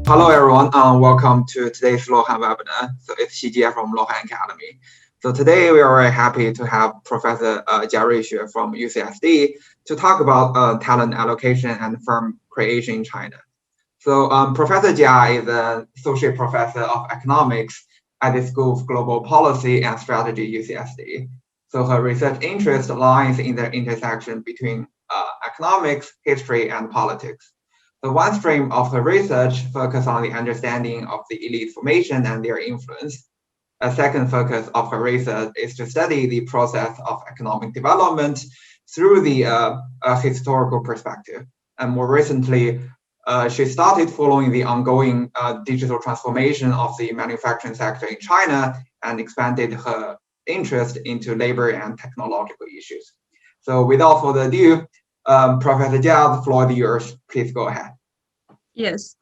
Hello, everyone. Welcome to today's Luohan Webinar. So it's Ruixue Jia from Luohan Academy. So today we are very happy to have Professor Ruixue Jia from UCSD to talk about talent allocation and firm creation in China. So Professor Jia is an associate professor of economics at the School of Global Policy and Strategy, UCSD. So her research interest lies in the intersection between economics, history, and politics. So one stream of her research focuses on the understanding of the elite formation and their influence. A second focus of her research is to study the process of economic development through the historical perspective. And more recently, she started following the ongoing digital transformation of the manufacturing sector in China and expanded her interest into labor and technological issues. So without further ado, Professor Jia, the floor is yours. Please go ahead. Yes,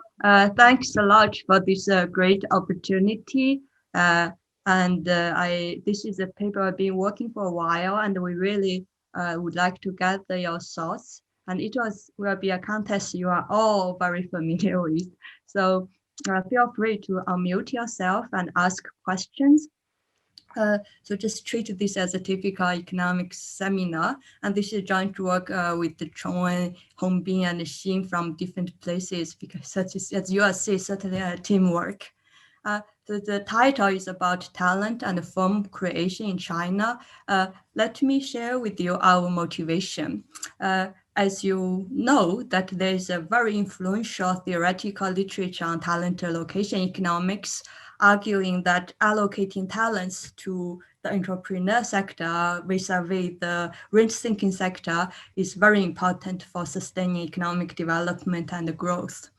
thanks a lot for this great opportunity. This is a paper I've been working for a while, and we really would like to gather your thoughts. And it will be a contest you are all very familiar with. So feel free to unmute yourself and ask questions. So just treat this as a typical economics seminar, and this is joint work with the Chongwen, Hongbin, and Xin from different places, because such as you will see, certainly teamwork. So the title is about talent and firm creation in China. Let me share with you our motivation. As you know, that there is a very influential theoretical literature on talent allocation economics, arguing that allocating talents to the entrepreneur sector vis-a-vis the rent-seeking sector is very important for sustaining economic development and growth.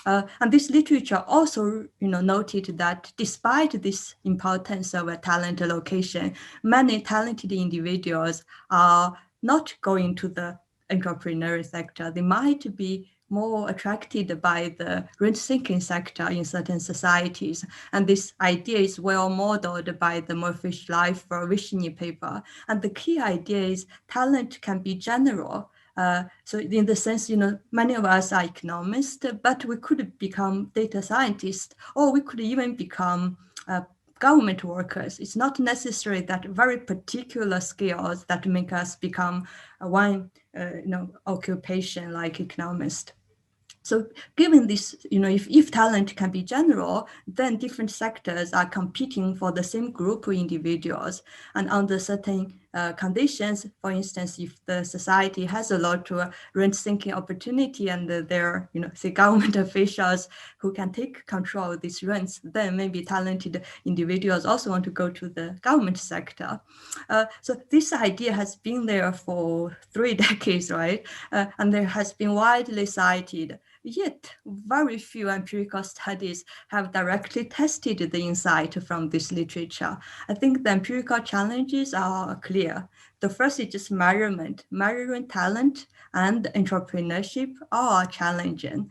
And this literature also, noted that despite this importance of a talent allocation, many talented individuals are not going to the entrepreneurial sector. They might be more attracted by the rent-seeking sector in certain societies. And this idea is well modeled by the Murphy's Life for Ruixue paper. And the key idea is talent can be general. So in the sense, many of us are economists, but we could become data scientists, or we could even become government workers. It's not necessary that very particular skills that make us become one occupation like economist. So given this, if talent can be general, then different sectors are competing for the same group of individuals. And under certain conditions, for instance, if the society has a lot of rent-seeking opportunity and there are, say, government officials who can take control of these rents, then maybe talented individuals also want to go to the government sector. So this idea has been there for 3 decades, right? And there has been widely cited. Yet, very few empirical studies have directly tested the insight from this literature. I think the empirical challenges are clear. The first is just measurement. Measuring talent and entrepreneurship are challenging.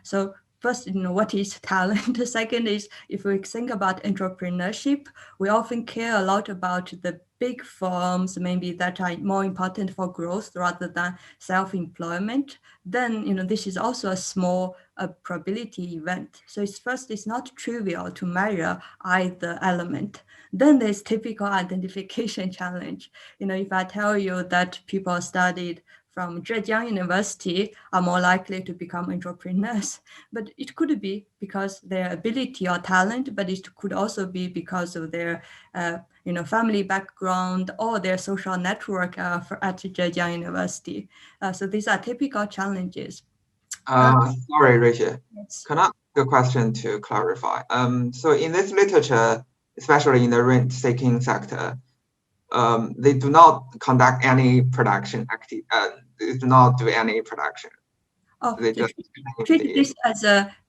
So first, what is talent? The second is, if we think about entrepreneurship, we often care a lot about the big firms, maybe that are more important for growth rather than self-employment. Then, this is also a small probability event. So it's not trivial to measure either element. Then there's typical identification challenge. If I tell you that people studied from Zhejiang University are more likely to become entrepreneurs. But it could be because their ability or talent, but it could also be because of their family background or their social network at Zhejiang University. So these are typical challenges. Sorry, Rachel. Yes. Can I ask a question to clarify? So in this literature, especially in the rent-seeking sector, they do not conduct any production activity. They do not do any production. Oh, treat this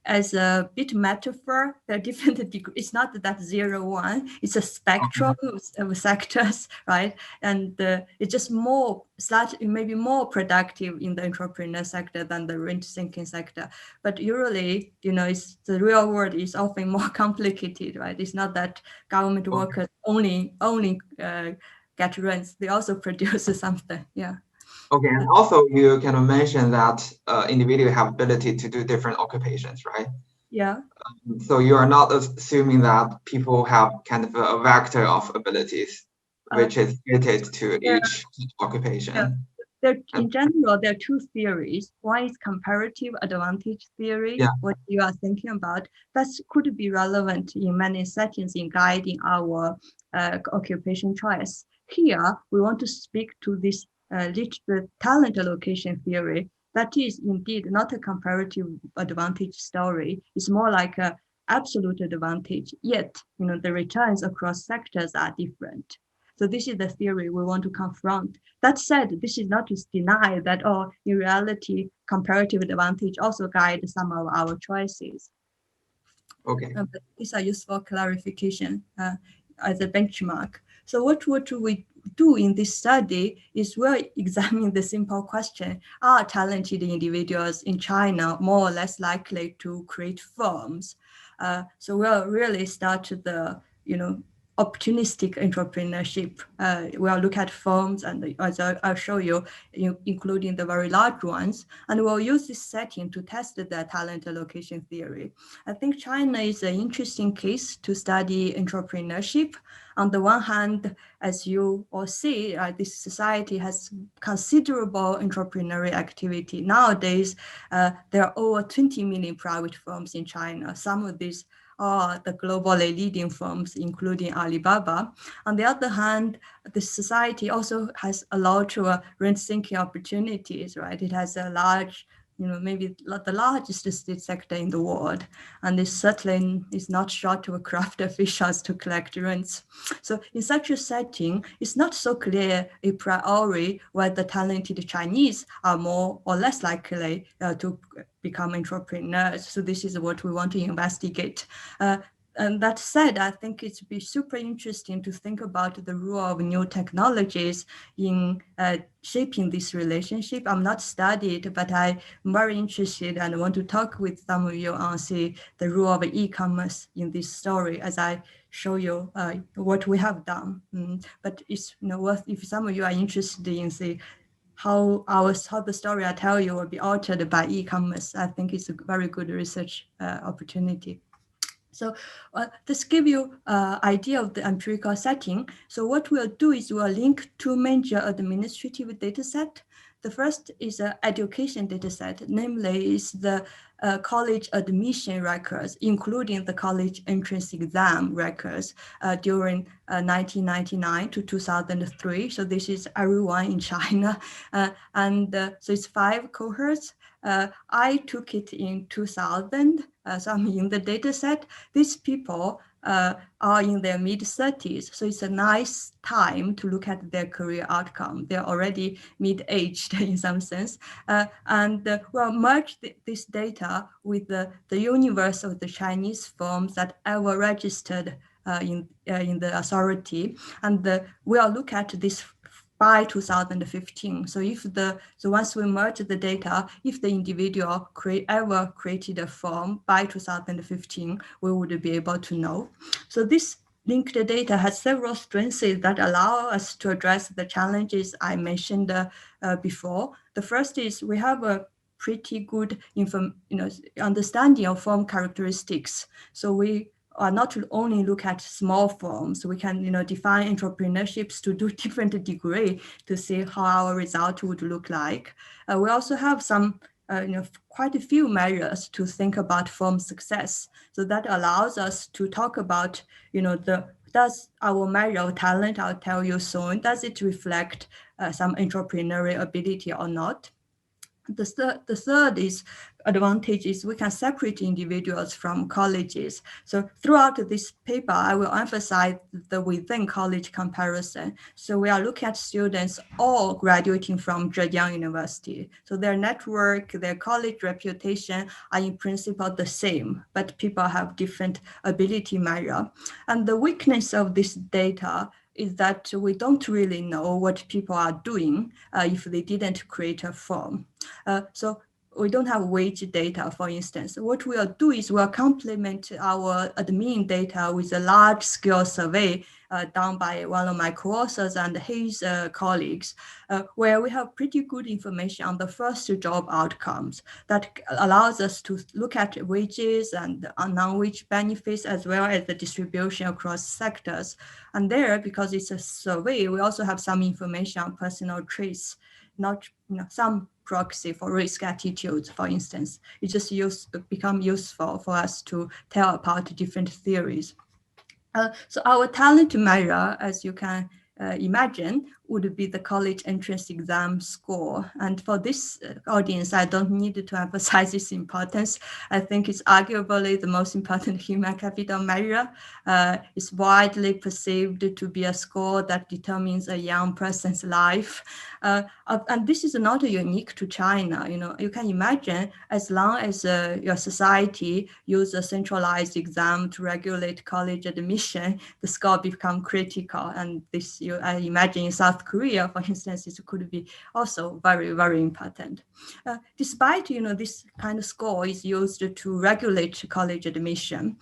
as a bit metaphor. There are different degrees. It's not that 0-1. It's a spectrum of sectors, right? And it's just maybe more productive in the entrepreneur sector than the rent-seeking sector. But usually, it's the real world is often more complicated, right? It's not that government workers only get rents. They also produce something. Yeah. Okay, and also you kind of mentioned that individuals have ability to do different occupations, right? Yeah. So you are not assuming that people have kind of a vector of abilities, which is fitted to each occupation. In general, there are two theories. One is comparative advantage theory, Yeah. what you are thinking about. That could be relevant in many settings in guiding our occupation choice. Here, we want to speak to this the talent allocation theory. That is indeed not a comparative advantage story. It's more like a absolute advantage, yet the returns across sectors are different. So this is the theory we want to confront. That said, this is not to deny that, in reality, comparative advantage also guides some of our choices. Okay. But these are useful clarification as a benchmark. So what would we do in this study is we'll examine the simple question, are talented individuals in China more or less likely to create firms? So we'll really start the, opportunistic entrepreneurship. We'll look at firms, and as I'll show you, including the very large ones, and we'll use this setting to test the talent allocation theory. I think China is an interesting case to study entrepreneurship. On the one hand, as you all see, this society has considerable entrepreneurial activity. Nowadays, there are over 20 million private firms in China. Some of these are the globally leading firms, including Alibaba. On the other hand, the society also has a lot of rent-seeking opportunities, right? It has a large, maybe the largest state sector in the world, and it certainly is not short of craft officials to collect rents. So in such a setting, it's not so clear a priori whether talented Chinese are more or less likely to become entrepreneurs. So this is what we want to investigate. And that said, I think it'd be super interesting to think about the role of new technologies in shaping this relationship. I'm not studied, but I'm very interested and want to talk with some of you on, say, the role of e-commerce in this story as I show you what we have done. But it's worth, if some of you are interested in, say, how the story I tell you will be altered by e-commerce, I think it's a very good research opportunity. So this gives you an idea of the empirical setting. So what we'll do is we'll link two major administrative data sets. The first is an education data set, namely is the college admission records, including the college entrance exam records during 1999 to 2003. So this is everyone in China. So it's 5 cohorts. I took it in 2000, so I'm in the data set. These people are in their mid-30s, so it's a nice time to look at their career outcome. They're already mid-aged in some sense. We'll merge this data with the universe of the Chinese firms that ever registered in the authority. And we'll look at this by 2015. So once we merge the data, if the individual ever created a firm by 2015, we would be able to know. So this linked data has several strengths that allow us to address the challenges I mentioned before. The first is we have a pretty good understanding of firm characteristics. So we are not to only look at small firms. We can define entrepreneurships to do different degree to see how our result would look like. We also have some quite a few measures to think about firm success. So that allows us to talk about does our measure of talent, I'll tell you soon, does it reflect some entrepreneurial ability or not? The third advantage is we can separate individuals from colleges. So throughout this paper, I will emphasize the within college comparison. So we are looking at students all graduating from Zhejiang University. So their network, their college reputation are in principle the same, but people have different ability measure. And the weakness of this data is that we don't really know what people are doing if they didn't create a firm. So we don't have wage data, for instance. What we'll do is we'll complement our admin data with a large-scale survey done by one of my co-authors and his colleagues, where we have pretty good information on the first job outcomes that allows us to look at wages and non-wage benefits, as well as the distribution across sectors. And there, because it's a survey, we also have some information on personal traits, not some proxy for risk attitudes, for instance. It just become useful for us to tell apart different theories. So our talent measure, as you can imagine, would be the college entrance exam score. And for this audience, I don't need to emphasize its importance. I think it's arguably the most important human capital measure. It's widely perceived to be a score that determines a young person's life. And this is not unique to China. You can imagine, as long as your society uses a centralized exam to regulate college admission, the score become critical. And this, I imagine in South Korea, for instance, it could be also very, very important. Despite, this kind of score is used to regulate college admission,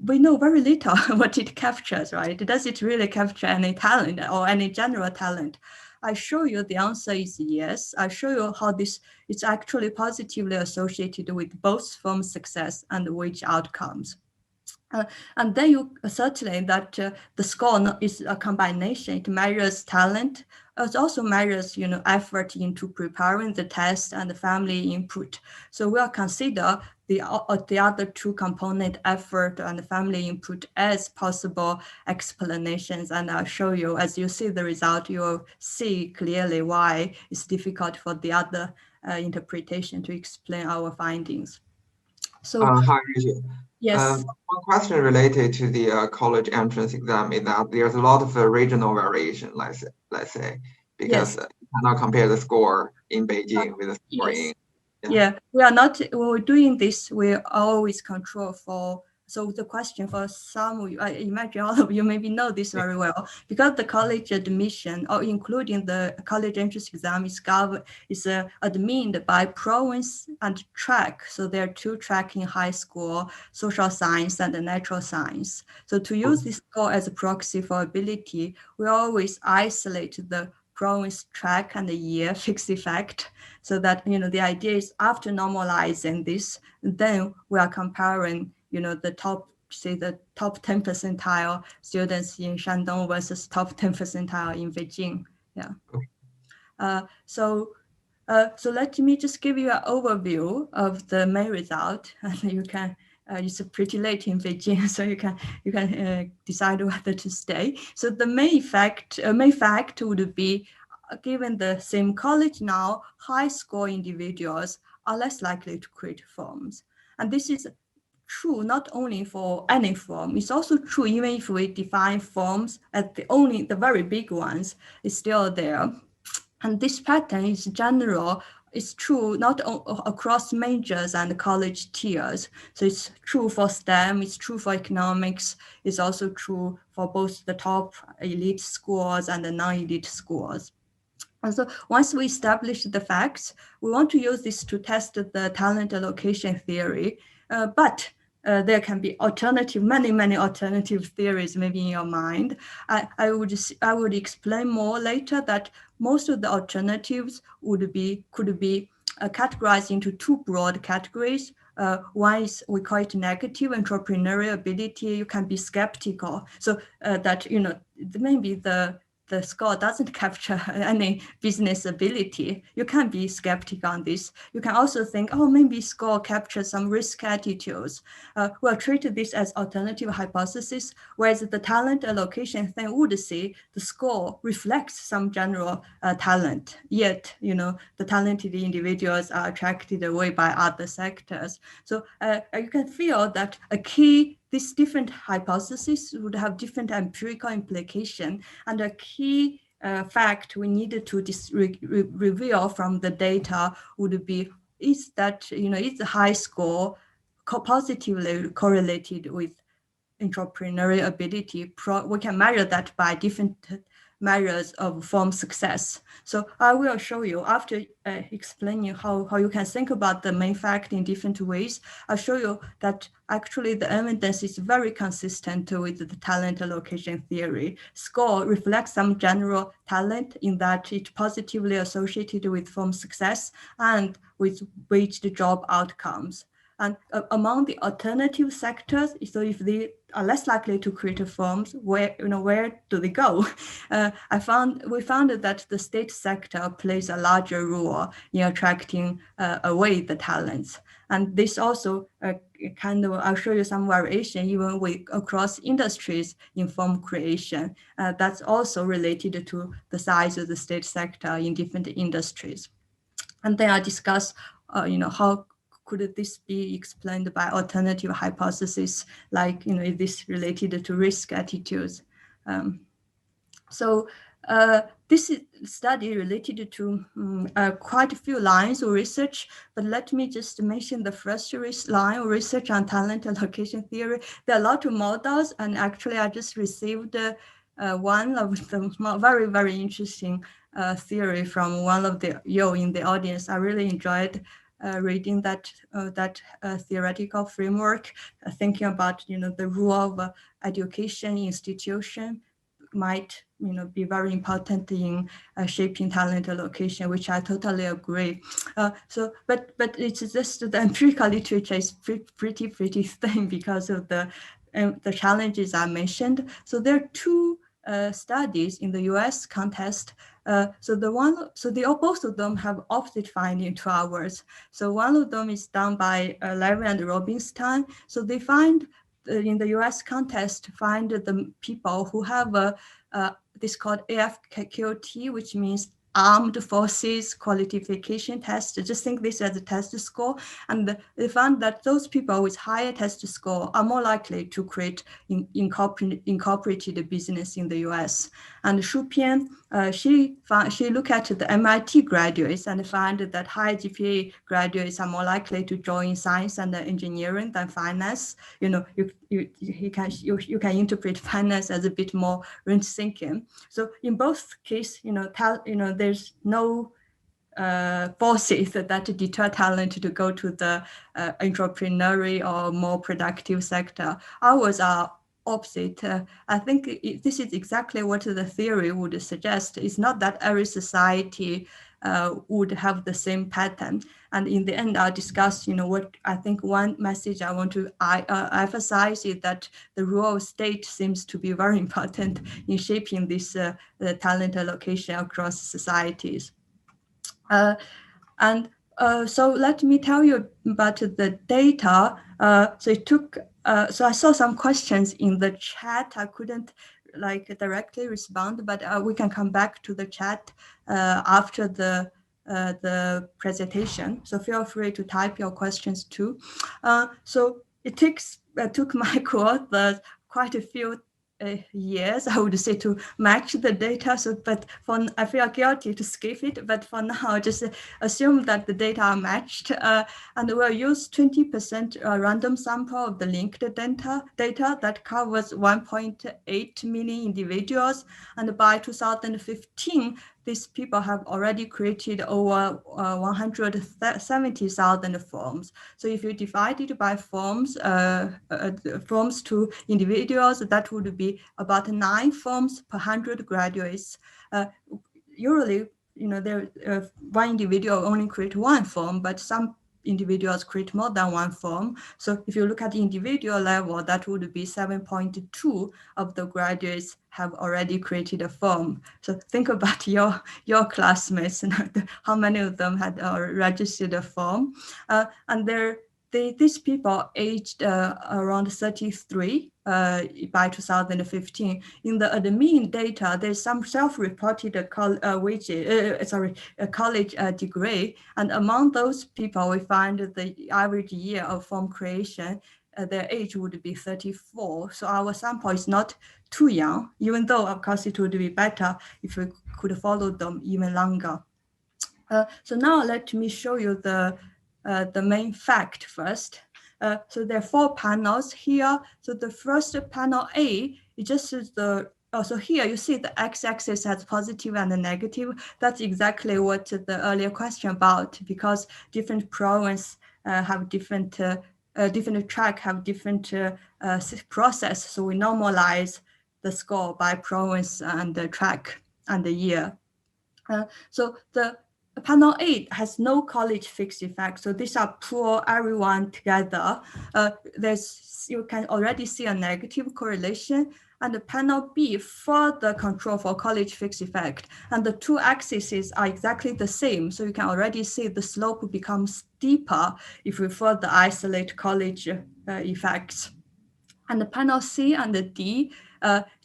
we know very little what it captures, right? Does it really capture any talent or any general talent? I show you the answer is yes. I show you how this is actually positively associated with both firm success and wage outcomes. And then you certainly that the score is a combination. It measures talent. It also measures, effort into preparing the test and the family input. So we'll consider the other two component, effort and family input, as possible explanations. And I'll show you, as you see the result, you'll see clearly why it's difficult for the other interpretation to explain our findings. So, Hi, Ruixue. yes. One question related to the college entrance exam is that there's a lot of regional variation, let's say, because Yes. you cannot compare the score in Beijing with the score Yes. in. Yeah, we are not, when we're doing this, we always control for, so the question for some, I imagine all of you maybe know this very well, because the college admission, or including the college entrance exam, is admitted by province and track. So there are two tracks in high school, social science and natural science. So to use this score as a proxy for ability, we always isolate the province track and the year fixed effect, so that the idea is after normalizing this, then we are comparing the top 10 percentile students in Shandong versus top 10 percentile in Beijing. Yeah. So let me just give you an overview of the main result, and you can. It's pretty late in Beijing, so you can decide whether to stay. So the main fact would be, given the same college now, high score individuals are less likely to create firms, and this is true not only for any firm. It's also true even if we define firms as the very big ones, it's still there. And this pattern is general. It's true not across majors and college tiers. So it's true for STEM, it's true for economics, it's also true for both the top elite schools and the non-elite schools. And so once we establish the facts, we want to use this to test the talent allocation theory. But there can be many alternative theories maybe in your mind. I would explain more later that most of the alternatives could be categorized into two broad categories. One is, we call it negative entrepreneurial ability. You can be skeptical. So that, maybe the score doesn't capture any business ability. You can be skeptical on this. You can also think, oh, maybe score captures some risk attitudes. We'll treat this as alternative hypothesis, whereas the talent allocation thing would say the score reflects some general talent, yet, the talented individuals are attracted away by other sectors. So you can feel that these different hypotheses would have different empirical implication, and a key fact we needed to reveal from the data would be, is that, is the high score positively correlated with entrepreneurial ability? We can measure that by different measures of form success. So I will show you after explaining how you can think about the main fact in different ways. I'll show you that actually the evidence is very consistent with the talent allocation theory. Score reflects some general talent in that it positively associated with form success and with waged job outcomes. And among the alternative sectors, so if they are less likely to create firms, where do they go? We found that the state sector plays a larger role in attracting away the talents, and this also I'll show you some variation even across industries in firm creation. That's also related to the size of the state sector in different industries. And then I discuss, how could this be explained by alternative hypotheses, like, is this related to risk attitudes? This study related to quite a few lines of research, but let me just mention the first line of research on talent allocation theory. There are a lot of models, and actually I just received one of the very, very interesting theory from one of you in the audience. I really enjoyed reading that theoretical framework, thinking about the role of education institution might be very important in shaping talent allocation, which I totally agree. But it's just the empirical literature is pretty thin because of the challenges I mentioned. So there are two studies in the U.S. context. Both of them have opposite finding to ours. So one of them is done by Levy and Robinstein. So they find in the U.S. context, find the people who have this called AFQT, which means Armed Forces Qualification Test. Just think this as a test score. And they found that those people with higher test score are more likely to create incorporated business in the US. And Shu Pian, she looked at the MIT graduates and found that high GPA graduates are more likely to join science and engineering than finance. You can interpret finance as a bit more range thinking. So in both cases, there's no forces that deter talent to go to the entrepreneurial or more productive sector. Ours are opposite. I think this is exactly what the theory would suggest. It's not that every society would have the same pattern. And in the end, I'll discuss, what I think one message I want to emphasize is that the role of state seems to be very important in shaping this the talent allocation across societies. So let me tell you about the data. So I saw some questions in the chat. I couldn't directly respond, but we can come back to the chat after the presentation. So feel free to type your questions too. So it took my course quite a few years, I would say, to match the data. But I feel guilty to skip it. But for now, just assume that the data are matched, and we'll use 20% random sample of the linked data that covers 1.8 million individuals. And by 2015, these people have already created over 170,000 forms. So if you divide it by forms to individuals, that would be about 9 forms per 100 graduates. Usually, one individual only create 1 form, but some individuals create more than 1 form. So if you look at the individual level, that would be 7.2 of the graduates have already created a form. So think about your classmates, how many of them had registered a form. And these people aged around 33 by 2015. In the admin data, there's some self-reported college degree, and among those people, we find the average year of form creation, their age would be 34. So our sample is not too young, even though, of course, it would be better if we could follow them even longer. So now let me show you the main fact first. So there are 4 panels here. So the first panel A, it just is the so here you see the x-axis has positive and the negative. That's exactly what the earlier question about, because different province have different different track have different process. So we normalize the score by province and the track and the year. So the panel 8 has no college fixed effect. So these are poor everyone together. You can already see a negative correlation. And the panel B further control for college fixed effect. And the two axes are exactly the same. So you can already see the slope becomes steeper if we further isolate college effects. And the panel C and the D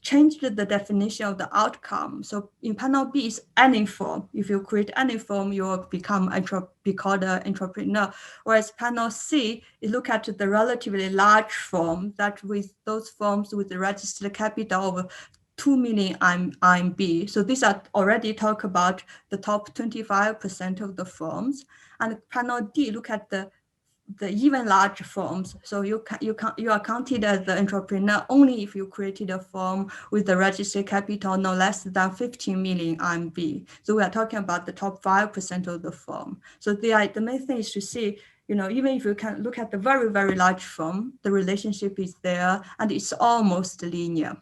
changed the definition of the outcome. So in panel B is any form. If you create any form, you will be called an entrepreneur. Whereas panel C, you look at the relatively large form, that with those forms with the registered capital of 2 million RMB. So these are already talk about the top 25% of the firms. And panel D, look at the even large firms. So you are counted as the entrepreneur only if you created a firm with the registered capital no less than 15 million RMB. So we are talking about the top 5% of the firm. So the main thing is to see, even if you can look at the very, very large firm, the relationship is there and it's almost linear.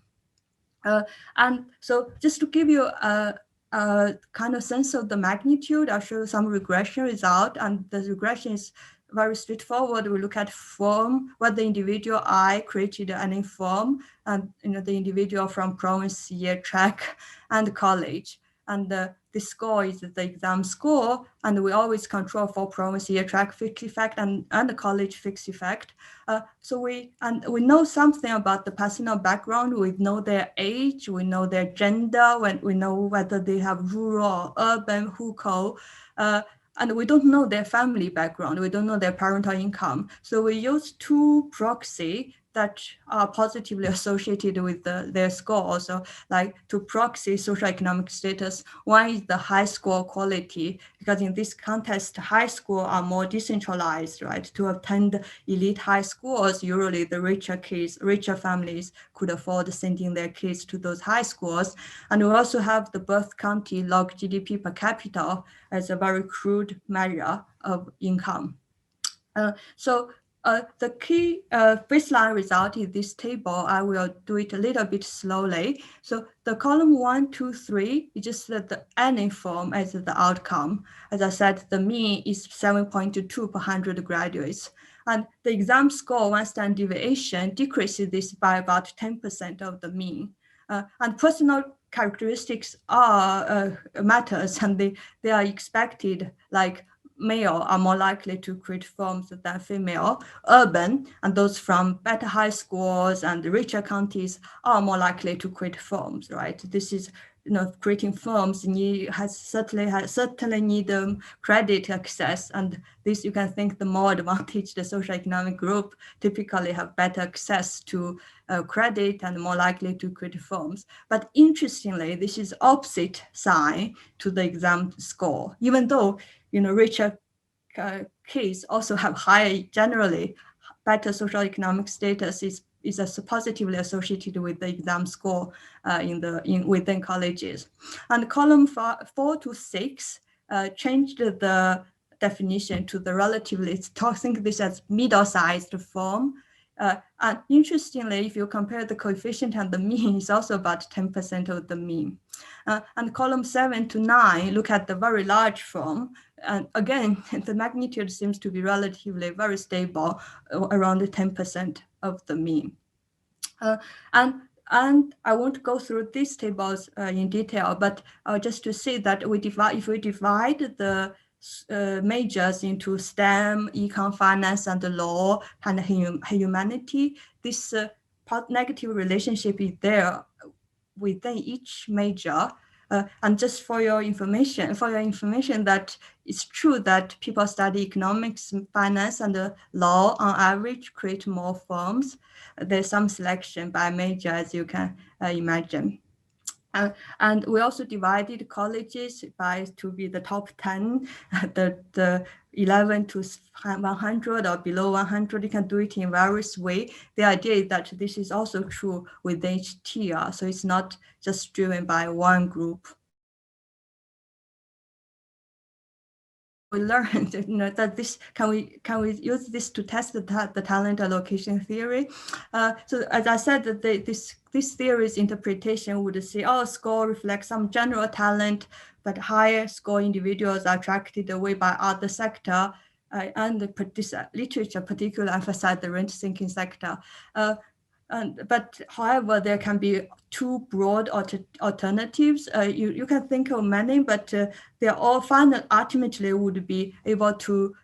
And so just to give you a kind of sense of the magnitude, I'll show you some regression result, and the regression is very straightforward. We look at form, what the individual I created any form, and the individual from province, year, track, and college. And the score is the exam score, and we always control for province, year, track fixed effect and the college fixed effect. So we know something about the personal background. We know their age, we know their gender, we know whether they have rural or urban hukou. And we don't know their family background. We don't know their parental income. So we use two proxy that are positively associated with their score. So like to proxy socioeconomic status, one is the high score quality, because in this context, high score are more decentralized, right? To attend elite high schools, usually the richer families could afford sending their kids to those high schools. And we also have the birth county log GDP per capita as a very crude measure of income. The key baseline result in this table, I will do it a little bit slowly. So the column 1, 2, 3 is just the any form as the outcome. As I said, the mean is 7.2 per 100 graduates. And the exam score, one standard deviation, decreases this by about 10% of the mean. And personal characteristics are matters, and they are expected, like male are more likely to create firms than female. Urban and those from better high schools and richer counties are more likely to create firms, right? This is, creating firms certainly need credit access, and this you can think the more advantaged the socioeconomic group typically have better access to credit and more likely to create firms. But interestingly, this is opposite sign to the exam score, even though richer kids also have generally better socioeconomic status is positively associated with the exam score within colleges. And column 4 to 6 changed the definition to the relatively, think this as middle-sized form. And interestingly, if you compare the coefficient and the mean, it's also about 10% of the mean. And column 7 to 9, look at the very large form. And again, the magnitude seems to be relatively very stable, around 10% of the mean. And I won't go through these tables in detail, but just to say that if we divide the majors into STEM, econ, finance, and law, and humanity, this negative relationship is there within each major. And just for your information, that it's true that people study economics, finance, and law on average create more firms. There's some selection by major, as you can imagine. And we also divided colleges to be the top 10, the 11 to 100 or below 100. You can do it in various ways. The idea is that this is also true within each tier. So it's not just driven by one group. We learned that this can we use this to test the talent allocation theory. So as I said, that this theory's interpretation would say, oh, score reflects some general talent, but higher score individuals are attracted away by other sector. And this literature particularly emphasize the rent sinking sector. But however, there can be two broad alternatives. You can think of many, but they're all ultimately would be able to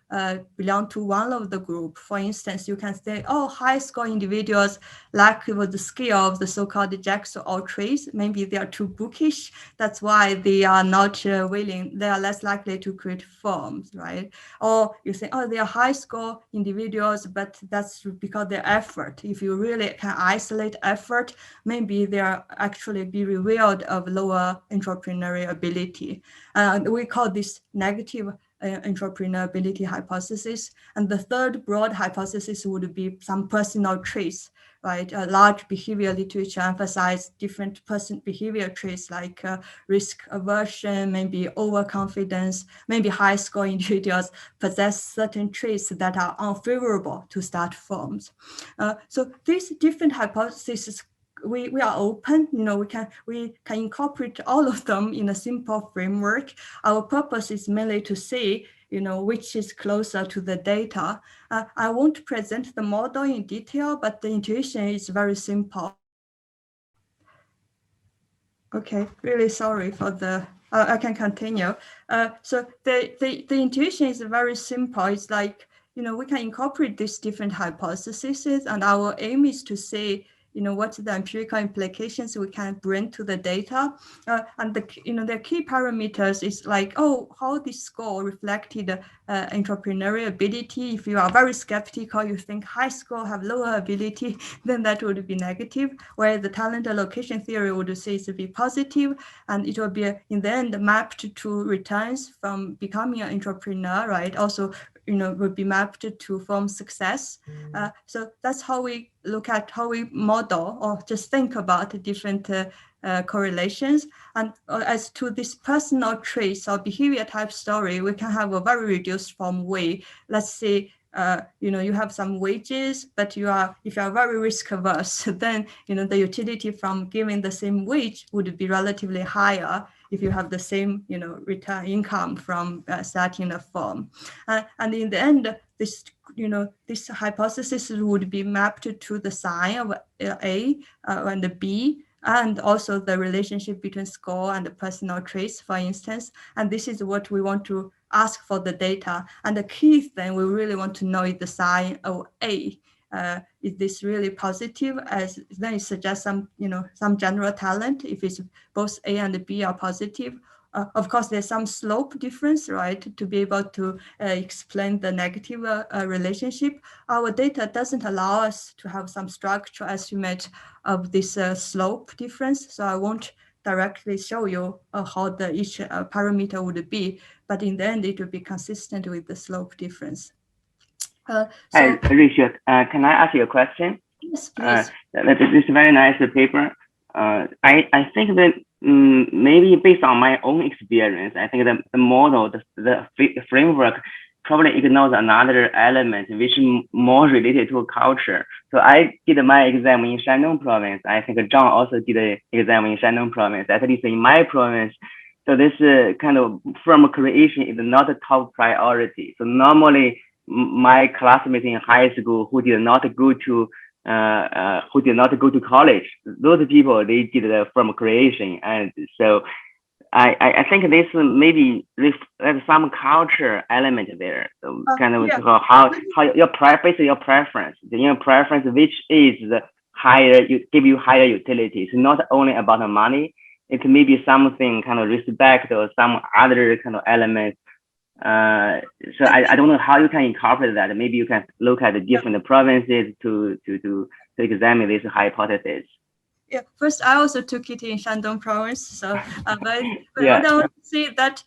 belong to one of the group. For instance, you can say, oh, high score individuals lack the skill of the so-called jacks or trades. Maybe they are too bookish. That's why they are not willing. They are less likely to create firms, right? Or you say, oh, they are high score individuals, but that's because their effort. If you really can isolate effort, maybe they are actually be revealed of lower entrepreneurial ability. We call this negative entrepreneurability hypothesis. And the third broad hypothesis would be some personal traits, right? A large behavior literature emphasize different person behavior traits like risk aversion, maybe overconfidence, maybe high score individuals possess certain traits that are unfavorable to start firms. So these different hypotheses, we are open, we can incorporate all of them in a simple framework. Our purpose is mainly to see, which is closer to the data. I won't present the model in detail, but the intuition is very simple. Okay, really sorry for the, I can continue. So the intuition is very simple. It's like, we can incorporate these different hypotheses, and our aim is to see, what the empirical implications we can bring to the data. And the key parameters is like, how this score reflected entrepreneurial ability. If you are very skeptical, you think high score have lower ability, then that would be negative, where the talent allocation theory would say it would be positive, and it will be in the end mapped to returns from becoming an entrepreneur, right? Also, would be mapped to firm success. So that's how we look at, how we model or just think about the different correlations. And as to this personal traits or behavior type story, we can have a very reduced form way. Let's say, you have some wages, but if you are very risk averse, then, the utility from giving the same wage would be relatively higher if you have the same, return income from starting a firm. And in the end, this hypothesis would be mapped to the sign of A and the B, and also the relationship between score and the personal traits, for instance. And this is what we want to ask for the data. And the key thing we really want to know is the sign of A. Is this really positive? As then it suggests some general talent. If it's both A and B are positive, of course there's some slope difference, right? To be able to explain the negative relationship, our data doesn't allow us to have some structural estimate of this slope difference. So I won't directly show you how each parameter would be, but in the end it will be consistent with the slope difference. Hi, Ruixue, can I ask you a question? Yes, please. This is a very nice paper. I think that maybe based on my own experience, I think the model, the framework probably ignores another element which is more related to culture. So I did my exam in Shandong province. I think John also did an exam in Shandong province, at least in my province. So this kind of firm creation is not a top priority. So normally my classmates in high school who did not go to college, those people, they did the firm creation. And so I think this maybe there's some culture element there. So kind of how your basically your preference, which is the higher, give you higher utilities, not only about the money. It may be something kind of respect or some other kind of element. So I don't know how you can incorporate that. Maybe you can look at the different provinces to examine this hypothesis. Yeah, first I also took it in Shandong province, so but Yeah. what I want to say that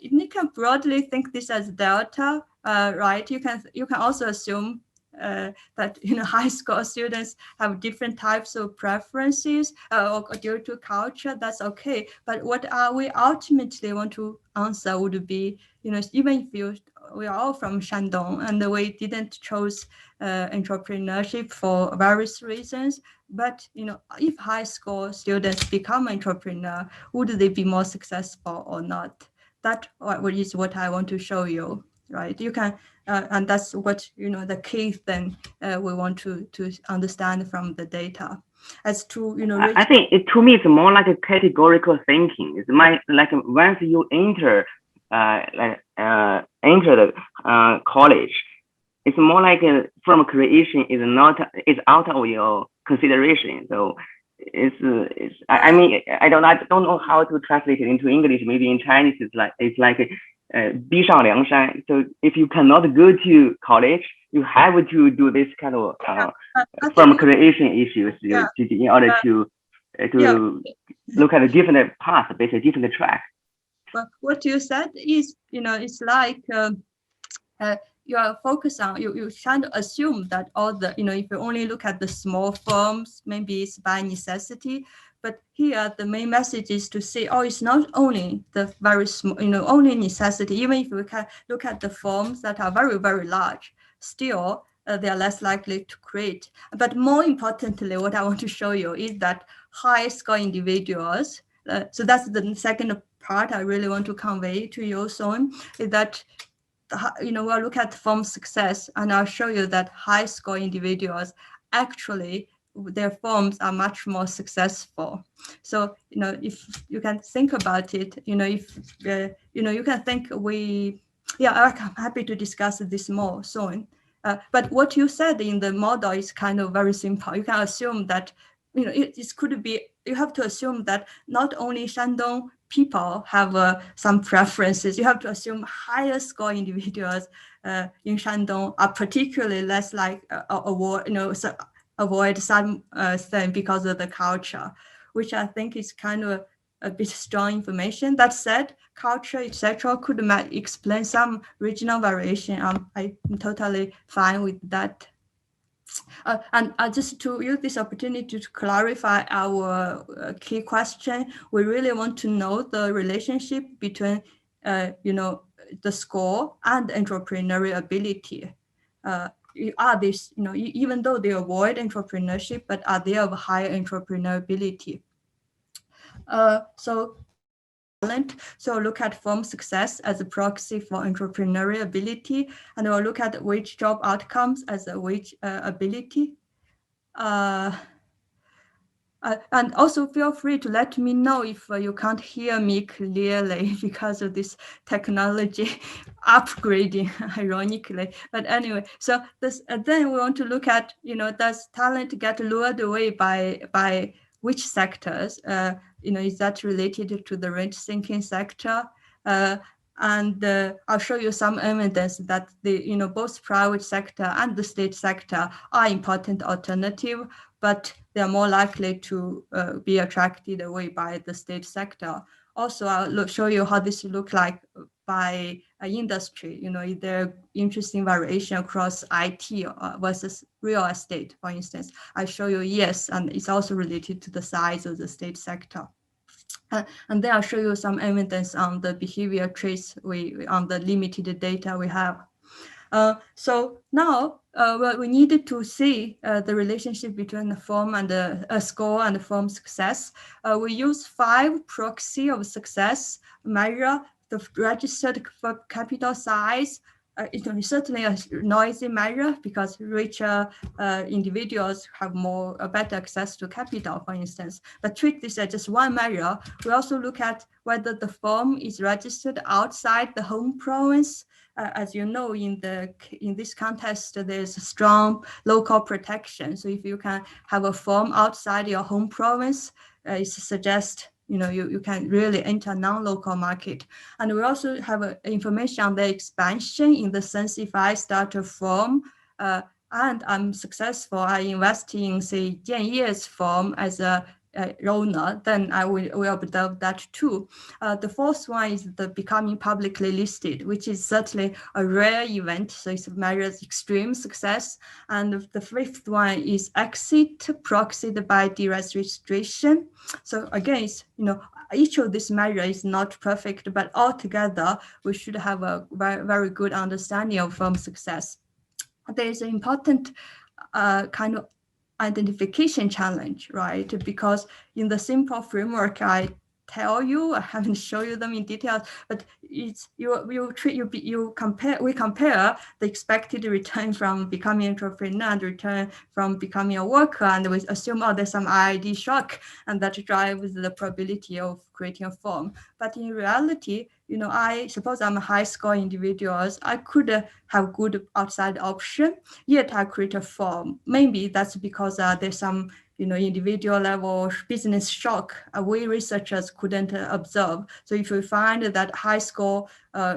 you can broadly think this as delta, right? You can also assume that high school students have different types of preferences or due to culture. That's okay. But what we ultimately want to answer would be, even if we are all from Shandong and we didn't choose entrepreneurship for various reasons, but if high school students become entrepreneur, would they be more successful or not? That is what I want to show you, right? You can, and that's what the key thing we want to understand from the data. As to I think to me it's more like a categorical thinking. It's like once you enter the college, it's more like from creation is out of your consideration. So I mean I don't know how to translate it into English. Maybe in Chinese it's like 逼上梁山. So if you cannot go to college, you have to do this kind of from creation issues in order to look at a different path, basically different track. But what you said is, it's like you are focused on, you trying to assume that all the, if you only look at the small firms, maybe it's by necessity. But here, the main message is to say, it's not only the very small, only necessity. Even if we can look at the firms that are very, very large, still they are less likely to create. But more importantly, what I want to show you is that high score individuals. So that's the second part I really want to convey to you soon, is that we'll look at firm success, and I'll show you that high score individuals actually their firms are much more successful. So if you can think about it, if you can think I'm happy to discuss this more soon. But what you said in the model is kind of very simple. You can assume that it could be, you have to assume that not only Shandong people have some preferences. You have to assume higher score individuals in Shandong are particularly less like avoid some thing because of the culture, which I think is kind of a bit strong information. That said, culture, etc., could explain some regional variation. I'm totally fine with that. And just to use this opportunity to clarify our key question, we really want to know the relationship between, the score and entrepreneurial ability. Are these, even though they avoid entrepreneurship, but are they of higher entrepreneurability? So look at firm success as a proxy for entrepreneurial ability, and we'll look at wage job outcomes as a wage ability. And also feel free to let me know if you can't hear me clearly because of this technology upgrading, ironically. But anyway, so this then we want to look at, does talent get lured away by which sectors? Is that related to the rent-seeking sector? And I'll show you some evidence that the both private sector and the state sector are important alternative, but they are more likely to be attracted away by the state sector. Also, I'll show you how this look like by industry. Is there interesting variation across IT versus real estate, for instance? I show you yes, and it's also related to the size of the state sector. And then I'll show you some evidence on the behavior traits on the limited data we have. So now we needed to see the relationship between the firm and the score and the firm success. We use 5 proxy of success measure the registered capital size. It's certainly a noisy measure because richer individuals have better access to capital, for instance. But treat this as just one measure. We also look at whether the firm is registered outside the home province. As you know, in this context, there's a strong local protection. So if you can have a firm outside your home province, it suggests you can really enter non-local market. And we also have information on the expansion in the sense if I start a firm and I'm successful, I invest in, say, Jianye's firm as a owner, then I will observe that too. The fourth one is the becoming publicly listed, which is certainly a rare event, so it measures extreme success. And the fifth one is exit proxied by deregistration. So again, it's, each of these measures is not perfect, but altogether we should have a very, very good understanding of firm success. There is an important kind of identification challenge, right? Because in the simple framework I tell you, I haven't shown you them in detail, but it's we compare the expected return from becoming an entrepreneur and return from becoming a worker, and we assume, oh, there's some ID shock, and that drives the probability of creating a firm. But in reality, I suppose I'm a high score individual. I could have good outside option, yet I create a firm. Maybe that's because there's some individual level business shock we researchers couldn't observe. So if we find that high score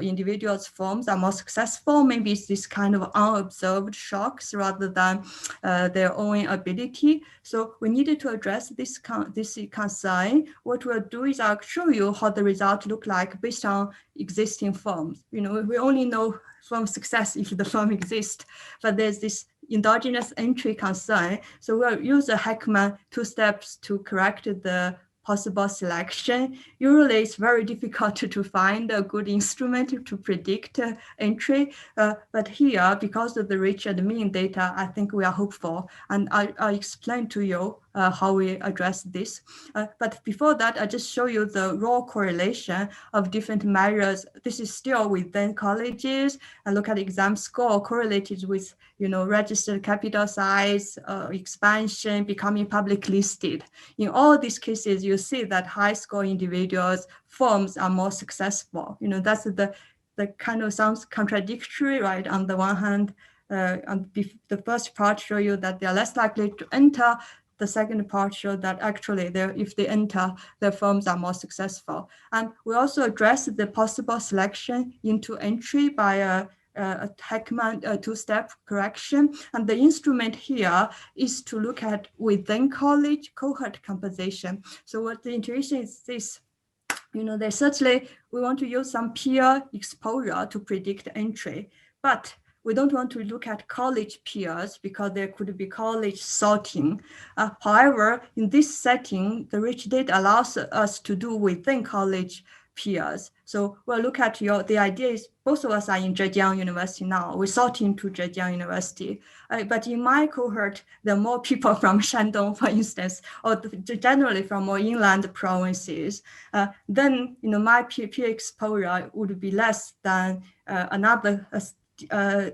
individuals' firms are more successful, maybe it's this kind of unobserved shocks rather than their own ability. So we needed to address this concern. What we'll do is I'll show you how the results look like based on existing firms. We only know firm success if the firm exists, but there's this endogenous entry concern. So we'll use the Heckman 2 steps to correct the possible selection. Usually it's very difficult to find a good instrument to predict entry, but here, because of the rich and mean data, I think we are hopeful, and I'll explain to you how we address this. But before that, I just show you the raw correlation of different measures. This is still within colleges. I look at exam score correlated with registered capital size, expansion, becoming public listed. In all these cases, you see that high score individuals, firms are more successful. That's the kind of sounds contradictory, right? On the one hand, the first part show you that they are less likely to enter. The second part shows that actually, if they enter, their firms are more successful. And we also address the possible selection into entry by a Heckman 2-step correction. And the instrument here is to look at within college cohort composition. So what the intuition is this, they certainly, we want to use some peer exposure to predict entry, but we don't want to look at college peers because there could be college sorting. However, in this setting, the rich data allows us to do within college peers. So we'll look at the idea is both of us are in Zhejiang University now. We sort into Zhejiang University. But in my cohort, there are more people from Shandong, for instance, or generally from more inland provinces. Then, my peer exposure would be less than another a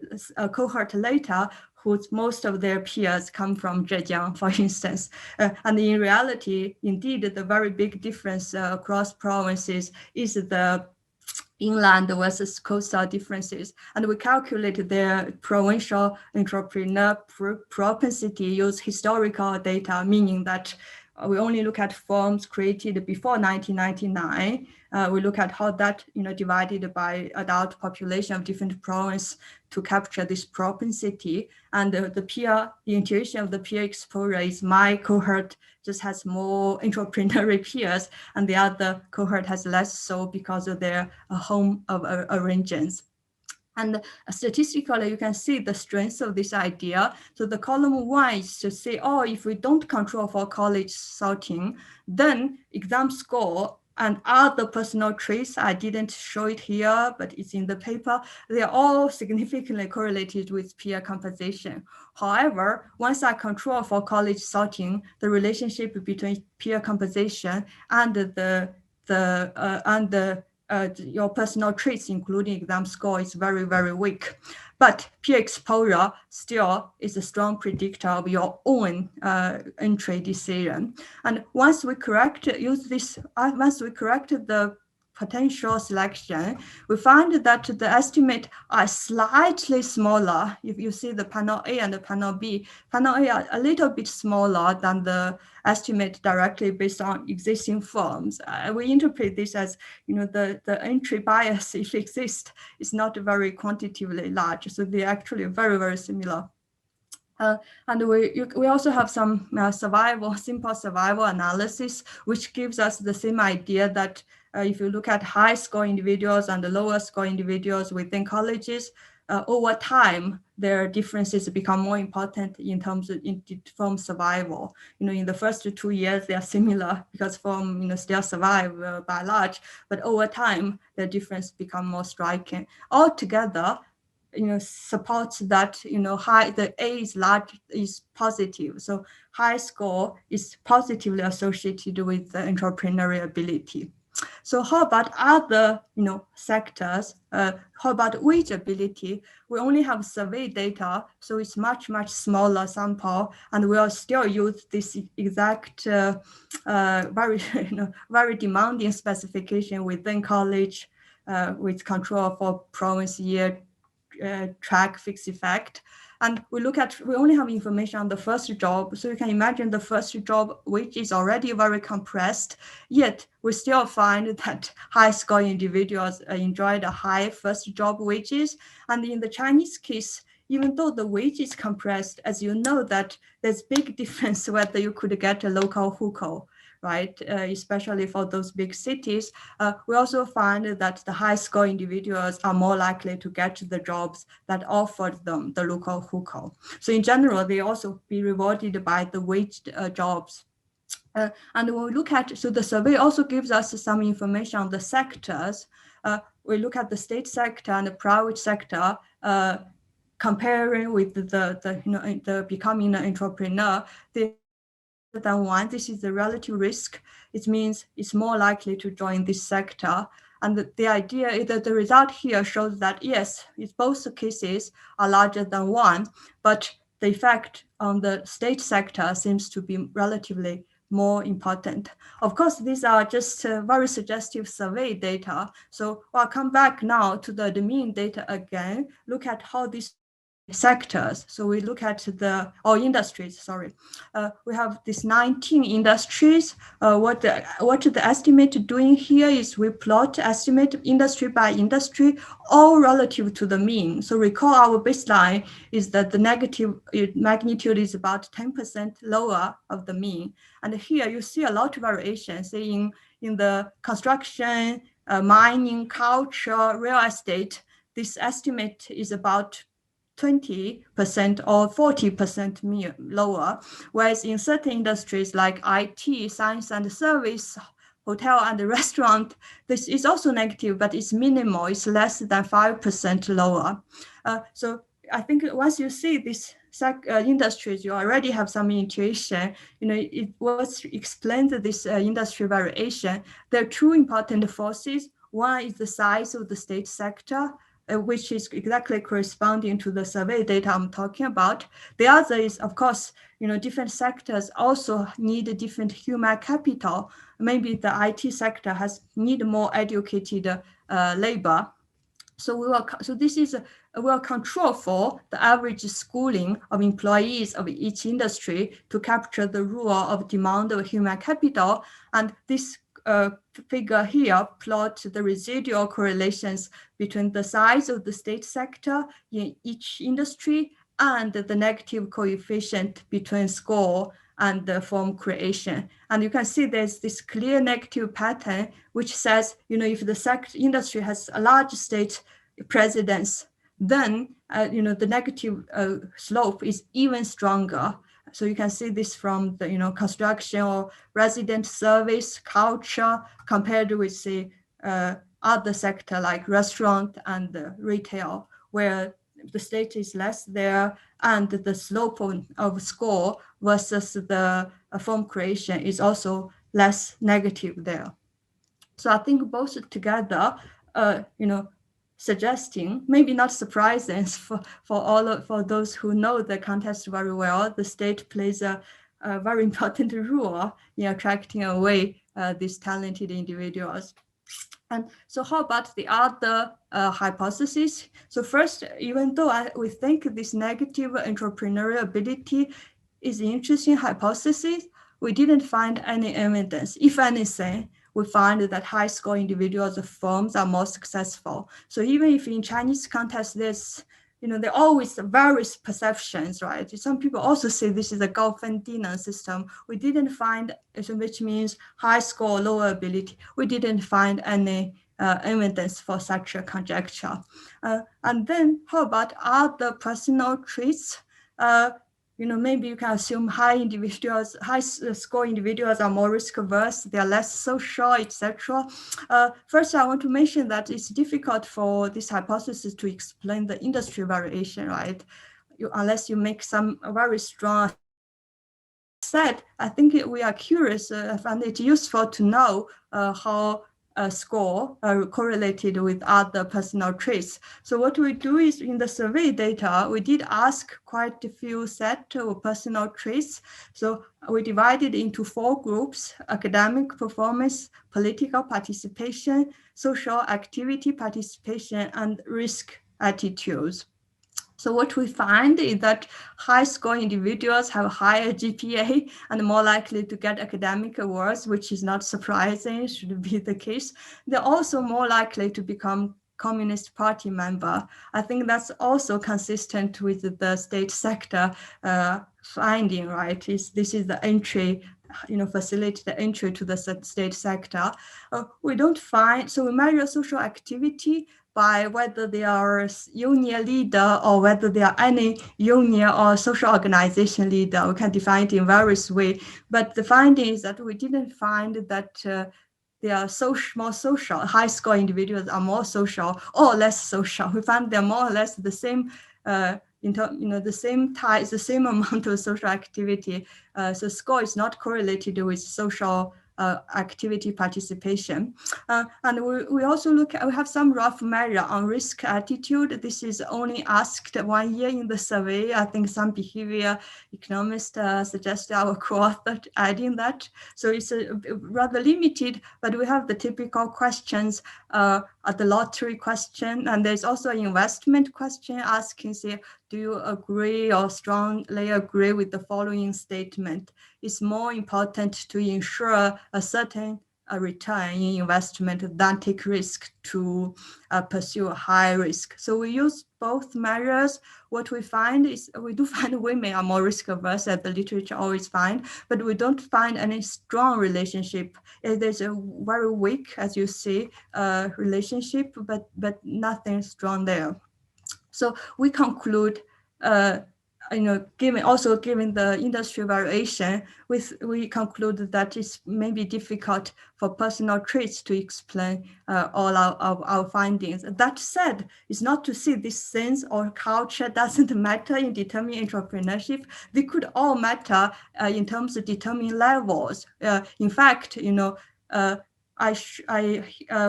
cohort later, whose most of their peers come from Zhejiang, for instance. And in reality, indeed, the very big difference across provinces is the inland versus coastal differences. And we calculated their provincial entrepreneur propensity use historical data, meaning that we only look at firms created before 1999. We look at how that, divided by adult population of different provinces to capture this propensity. And the intuition of the peer exposure is my cohort just has more entrepreneurial peers, and the other cohort has less so because of their home of origins. And statistically, you can see the strength of this idea. So the column 1 is to say, if we don't control for college sorting, then exam score and other personal traits, I didn't show it here, but it's in the paper, they are all significantly correlated with peer composition. However, once I control for college sorting, the relationship between peer composition and your personal traits, including exam score, is very, very weak. But peer exposure still is a strong predictor of your own entry decision. And once we correct the potential selection, we find that the estimate are slightly smaller. If you see the panel A and the panel B, panel A are a little bit smaller than the estimate directly based on existing firms. We interpret this as, the entry bias, if it exists, is not very quantitatively large. So they're actually very, very similar. And we also have some simple survival analysis, which gives us the same idea that if you look at high score individuals and the lower score individuals within colleges, over time, their differences become more important in terms of from survival. In the first 2 years, they are similar because still survive by large, but over time, the difference become more striking. Altogether, supports that the A is positive, so high score is positively associated with the entrepreneurial ability. So how about other sectors? How about wage ability? We only have survey data, so it's much smaller sample, and we'll still use this exact very demanding specification within college with control for province year track fixed effect. And we only have information on the first job. So you can imagine the first job, which is already very compressed, yet we still find that high score individuals enjoy the high first job wages. And in the Chinese case, even though the wage is compressed, as you know, that there's big difference whether you could get a local hukou, right? Especially for those big cities. We also find that the high score individuals are more likely to get the jobs that offered them the local hukou. So in general, they also be rewarded by the waged jobs. And when we look at, so the survey also gives us some information on the sectors. We look at the state sector and the private sector, comparing with the becoming an entrepreneur. Than one, this is the relative risk. It means it's more likely to join this sector. And the idea is that the result here shows that yes, both cases are larger than one, but the effect on the state sector seems to be relatively more important. Of course, these are just very suggestive survey data. So I'll come back now to the mean data again, look at how these sectors. So we look at industries, sorry. We have these 19 industries. What the estimate doing here is we estimate industry by industry, all relative to the mean. So recall our baseline is that the negative magnitude is about 10% lower of the mean. And here you see a lot of variation, say in the construction, mining, culture, real estate, this estimate is about 20% or 40% lower, whereas in certain industries like IT, science and service, hotel and restaurant, this is also negative, but it's minimal. It's less than 5% lower. So I think once you see these industries, you already have some intuition. It was explained this industry variation. There are two important forces. One is the size of the state sector, which is exactly corresponding to the survey data I'm talking about. The other is, of course, different sectors also need different human capital. Maybe the IT sector need more educated labor. So we'll control for the average schooling of employees of each industry to capture the rule of demand of human capital. And this figure here plot the residual correlations between the size of the state sector in each industry and the negative coefficient between score and the form creation. And you can see there's this clear negative pattern, which says, if the industry has a large state presence, then, the negative slope is even stronger. So you can see this from the, construction or resident service, culture, compared with the other sector like restaurant and retail, where the state is less there, and the slope of score versus the form creation is also less negative there. So I think both together, suggesting, maybe not surprising for those who know the context very well, the state plays a very important role in attracting away these talented individuals. And so how about the other hypothesis? So first, even though we think this negative entrepreneurial ability is an interesting hypothesis, we didn't find any evidence. If anything, we find that high score individuals of firms are more successful. So even if in Chinese context, there's there are always various perceptions, right? Some people also say this is a Gauss-Fendiner system. We didn't find, which means high score, lower ability. We didn't find any evidence for such a conjecture. And then how about other personal traits? Maybe you can assume high score individuals are more risk averse, they are less social, etc. First, I want to mention that it's difficult for this hypothesis to explain the industry variation, right? Unless you make some very strong set. I think we are curious, I find it useful to know how score correlated with other personal traits. So what we do is in the survey data, we did ask quite a few set of personal traits. So we divided into 4 groups: academic performance, political participation, social activity participation, and risk attitudes. So what we find is that high score individuals have higher GPA and more likely to get academic awards, which is not surprising, should be the case. They're also more likely to become Communist Party member. I think that's also consistent with the state sector finding, right? This is the entry, facilitate the entry to the state sector. We don't find, so we measure social activity by whether they are union leader or whether they are any union or social organization leader. We can define it in various ways, but the finding is that we didn't find that they are more social. High score individuals are more social or less social. We found they're more or less the same, the same type, the same amount of social activity. So score is not correlated with social activity participation. And we also we have some rough measure on risk attitude. This is only asked 1 year in the survey. I think some behavior economists suggested our co-author adding that. So it's rather limited, but we have the typical questions at the lottery question. And there's also an investment question asking, say, do you agree or strongly agree with the following statement? It's more important to ensure a certain return in investment than take risk to pursue a high risk. So we use both measures. What we find is we do find women are more risk averse, as the literature always find, but we don't find any strong relationship. There's a very weak, as you see, relationship, but nothing strong there. So we conclude, given the industry variation, we conclude that it's maybe difficult for personal traits to explain all our findings. That said, it's not to say this sense or culture doesn't matter in determining entrepreneurship. They could all matter in terms of determining levels. In fact, I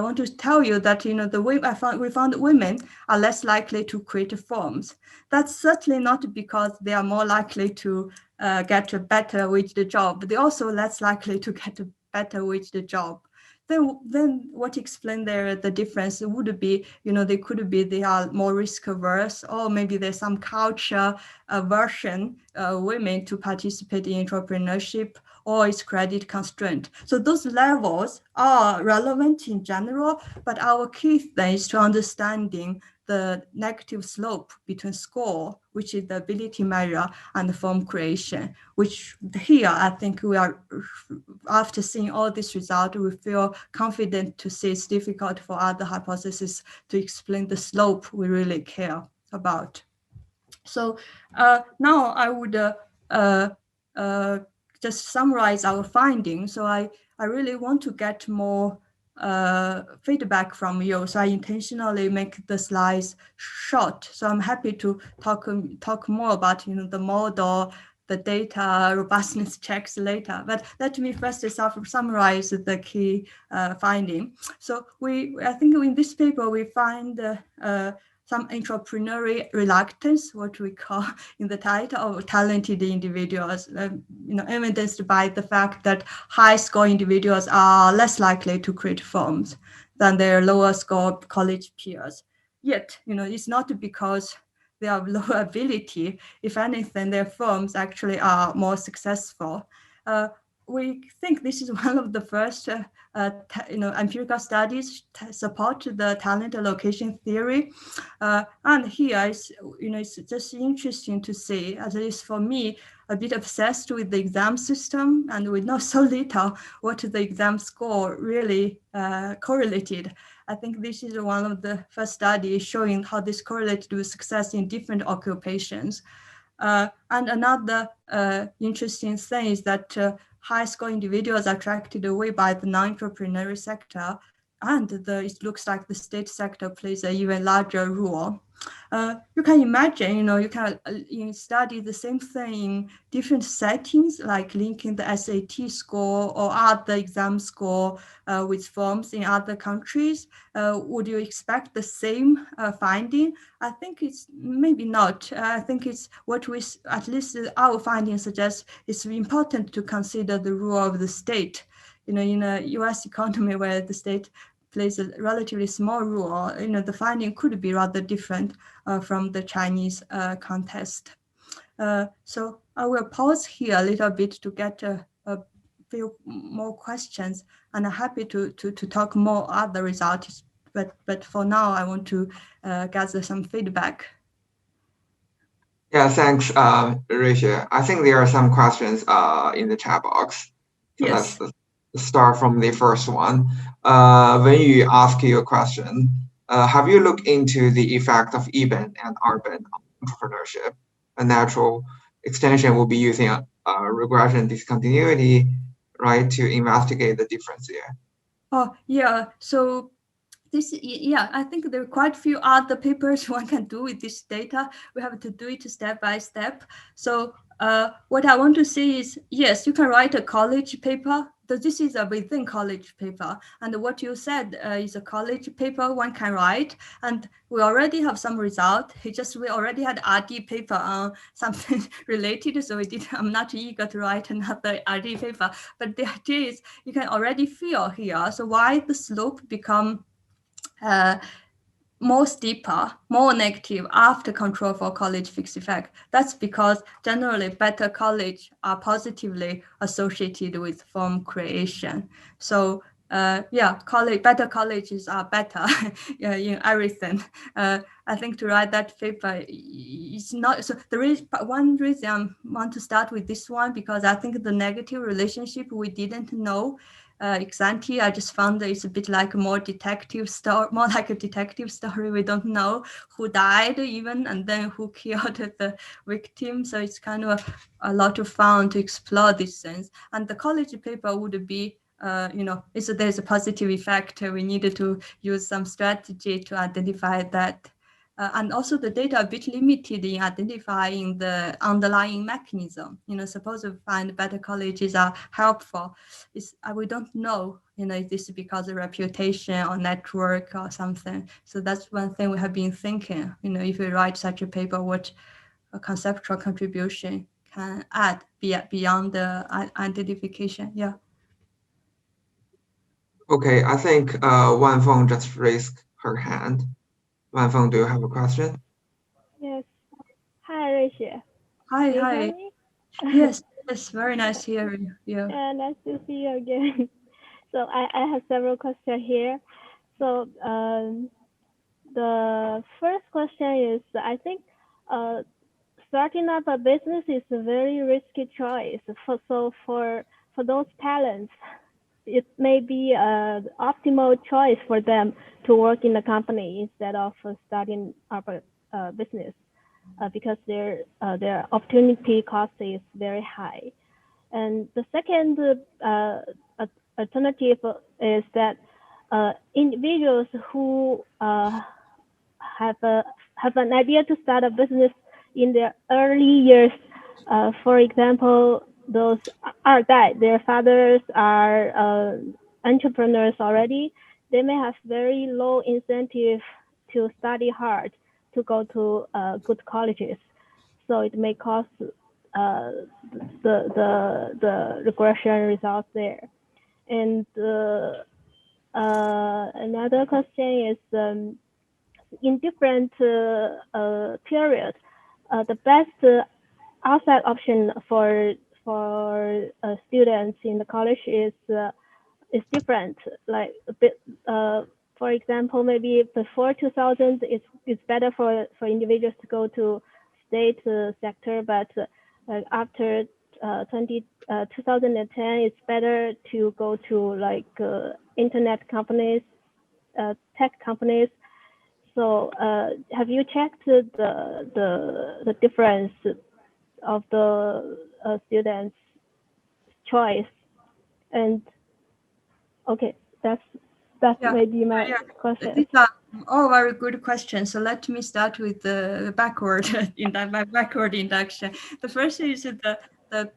want to tell you that the way we found women are less likely to create firms. That's certainly not because they are more likely to get a better waged job. They're also less likely to get a better waged job. Then what explains the difference would be, they are more risk averse, or maybe there's some culture aversion women to participate in entrepreneurship, or it's credit constraint. So those levels are relevant in general, but our key thing is to understanding the negative slope between score, which is the ability measure, and the firm creation, which here I think we are, after seeing all this result, we feel confident to say it's difficult for other hypotheses to explain the slope we really care about. So now I would just summarize our findings. So I really want to get more feedback from you. So I intentionally make the slides short. So I'm happy to talk more about the model, the data robustness checks later. But let me first summarize the key finding. So I think in this paper we find some entrepreneurial reluctance, what we call in the title, of talented individuals, evidenced by the fact that high score individuals are less likely to create firms than their lower score college peers. Yet, it's not because they have lower ability. If anything, their firms actually are more successful. we think this is one of the first empirical studies to support the talent allocation theory. And here is, it's just interesting to see, at least for me, a bit obsessed with the exam system, and we know so little what the exam score really correlated. I think this is one of the first studies showing how this correlated with success in different occupations. And another interesting thing is that high score individuals are attracted away by the non-entrepreneurial sector, and it looks like the state sector plays an even larger role. You can imagine, you can study the same thing in different settings, like linking the SAT score or other exam score with firms in other countries. Would you expect the same finding? I think it's maybe not. I think it's what we, at least our findings suggest, it's important to consider the role of the state. In a US economy where the state plays a relatively small role, the finding could be rather different from the Chinese context. So I will pause here a little bit to get a few more questions, and I'm happy to talk more other results. But for now, I want to gather some feedback. Yeah, thanks, Ruixue. I think there are some questions in the chat box. So Yes. let's start from the first one. When you ask your question, have you looked into the effect of even and urban on entrepreneurship? A natural extension will be using regression discontinuity, right, to investigate the difference here. Oh, yeah. So I think there are quite a few other papers one can do with this data. We have to do it step by step. So what I want to say is, yes, you can write a college paper. This is a within college paper. And what you said is a college paper one can write. And we already have some result. We already had RD paper on something related. So I'm not eager to write another RD paper. But the idea is you can already feel here. So why the slope become more steeper, more negative after control for college fixed effect. That's because generally better college are positively associated with firm creation. So better colleges are better in everything. I think to write that paper is not, so there is one reason I want to start with this one, because I think the negative relationship we didn't know ex-ante. I just found that it's a bit like more like a detective story. We don't know who died even, and then who killed the victim. So it's kind of a lot of fun to explore these things. And the college paper would be, there's a positive effect. We needed to use some strategy to identify that. And also the data are a bit limited in identifying the underlying mechanism. Suppose we find better colleges are helpful. We don't know, if this is because of reputation or network or something. So that's one thing we have been thinking, if we write such a paper, what a conceptual contribution can add beyond the identification. Yeah. Okay, I think Wanfeng just raised her hand. Wanfeng, do you have a question? Yes. Hi, Ruixue. Hi. Can you hear me? Yes, very nice hearing you. Yeah, nice to see you again. So I have several questions here. So the first question is, I think starting up a business is a very risky choice. For those talents, it may be an optimal choice for them to work in a company instead of starting up a business, because their opportunity cost is very high. And the second alternative is that individuals who have an idea to start a business in their early years, for example, those are that their fathers are entrepreneurs already, they may have very low incentive to study hard to go to good colleges. So it may cause the regression results there. And another question is, in different periods, the best outside option for for students in the college is different. Like a bit, for example, maybe before 2000, it's better for individuals to go to state sector, but after 2010, it's better to go to like internet companies, tech companies. So have you checked the difference of the students' choice? And okay, that's maybe my question. These are all very good questions. So let me start with the backward my backward induction. The first is the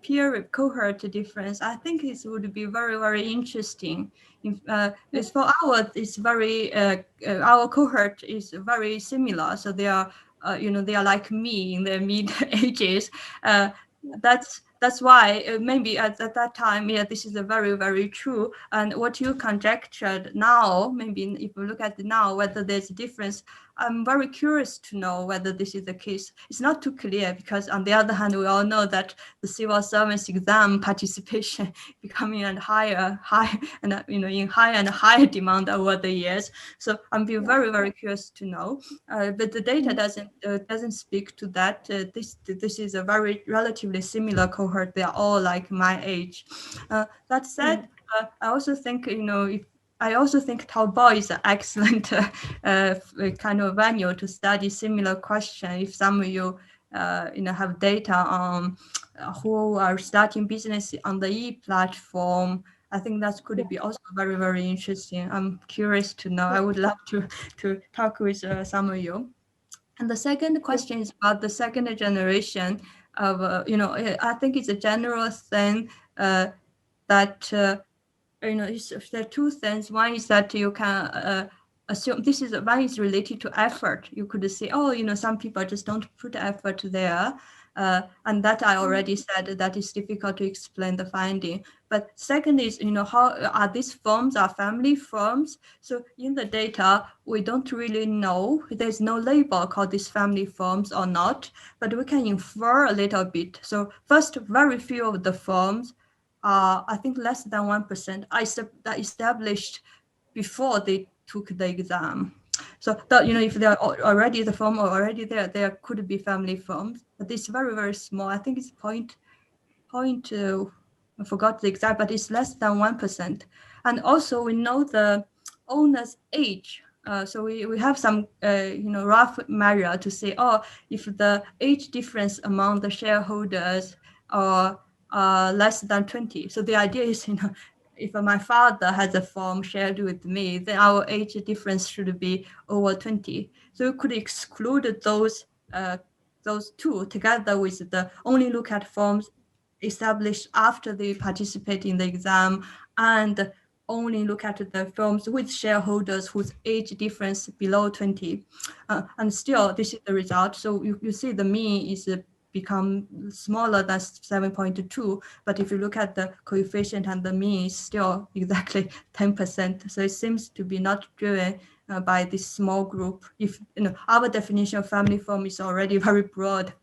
peer cohort difference. I think it would be very, very interesting. It's for it's very our cohort is very similar. So they are they are like me in their mid ages. That's why maybe at that time, this is a very, very true. And what you conjectured now, maybe if you look at it now, whether there's a difference, I'm very curious to know whether this is the case. It's not too clear because on the other hand, we all know that the civil service exam participation becoming in higher and higher demand over the years. So I'm being very, very curious to know. But the data doesn't speak to that. This is a very relatively similar cohort. They are all like my age. That said, I also think I also think Taobao is an excellent kind of venue to study similar question. If some of you have data on who are starting business on the e-platform, I think that could be also very, very interesting. I'm curious to know. I would love to talk with some of you. And the second question is about the second generation of, I think it's a general thing that, there are two things. One is that you can assume one is related to effort. You could say, some people just don't put effort there. And that I already said that is difficult to explain the finding. But second is, how are these firms are family firms? So in the data, we don't really know. There's no label called these family firms or not, but we can infer a little bit. So first, very few of the firms, I think less than 1% are established before they took the exam. So that, if they are already the firm or already there could be family firms, but it's very, very small. I think it's I forgot the exact, but it's less than 1%. And also we know the owner's age. So we have some rough measure to say, if the age difference among the shareholders are less than 20. So the idea is, if my father has a firm shared with me, then our age difference should be over 20. So we could exclude those two together with the only look at firms established after they participate in the exam, and only look at the firms with shareholders whose age difference below 20. And still, this is the result. So you see the mean is become smaller than 7.2, but if you look at the coefficient and the mean is still exactly 10%. So it seems to be not driven by this small group. If our definition of family firm is already very broad,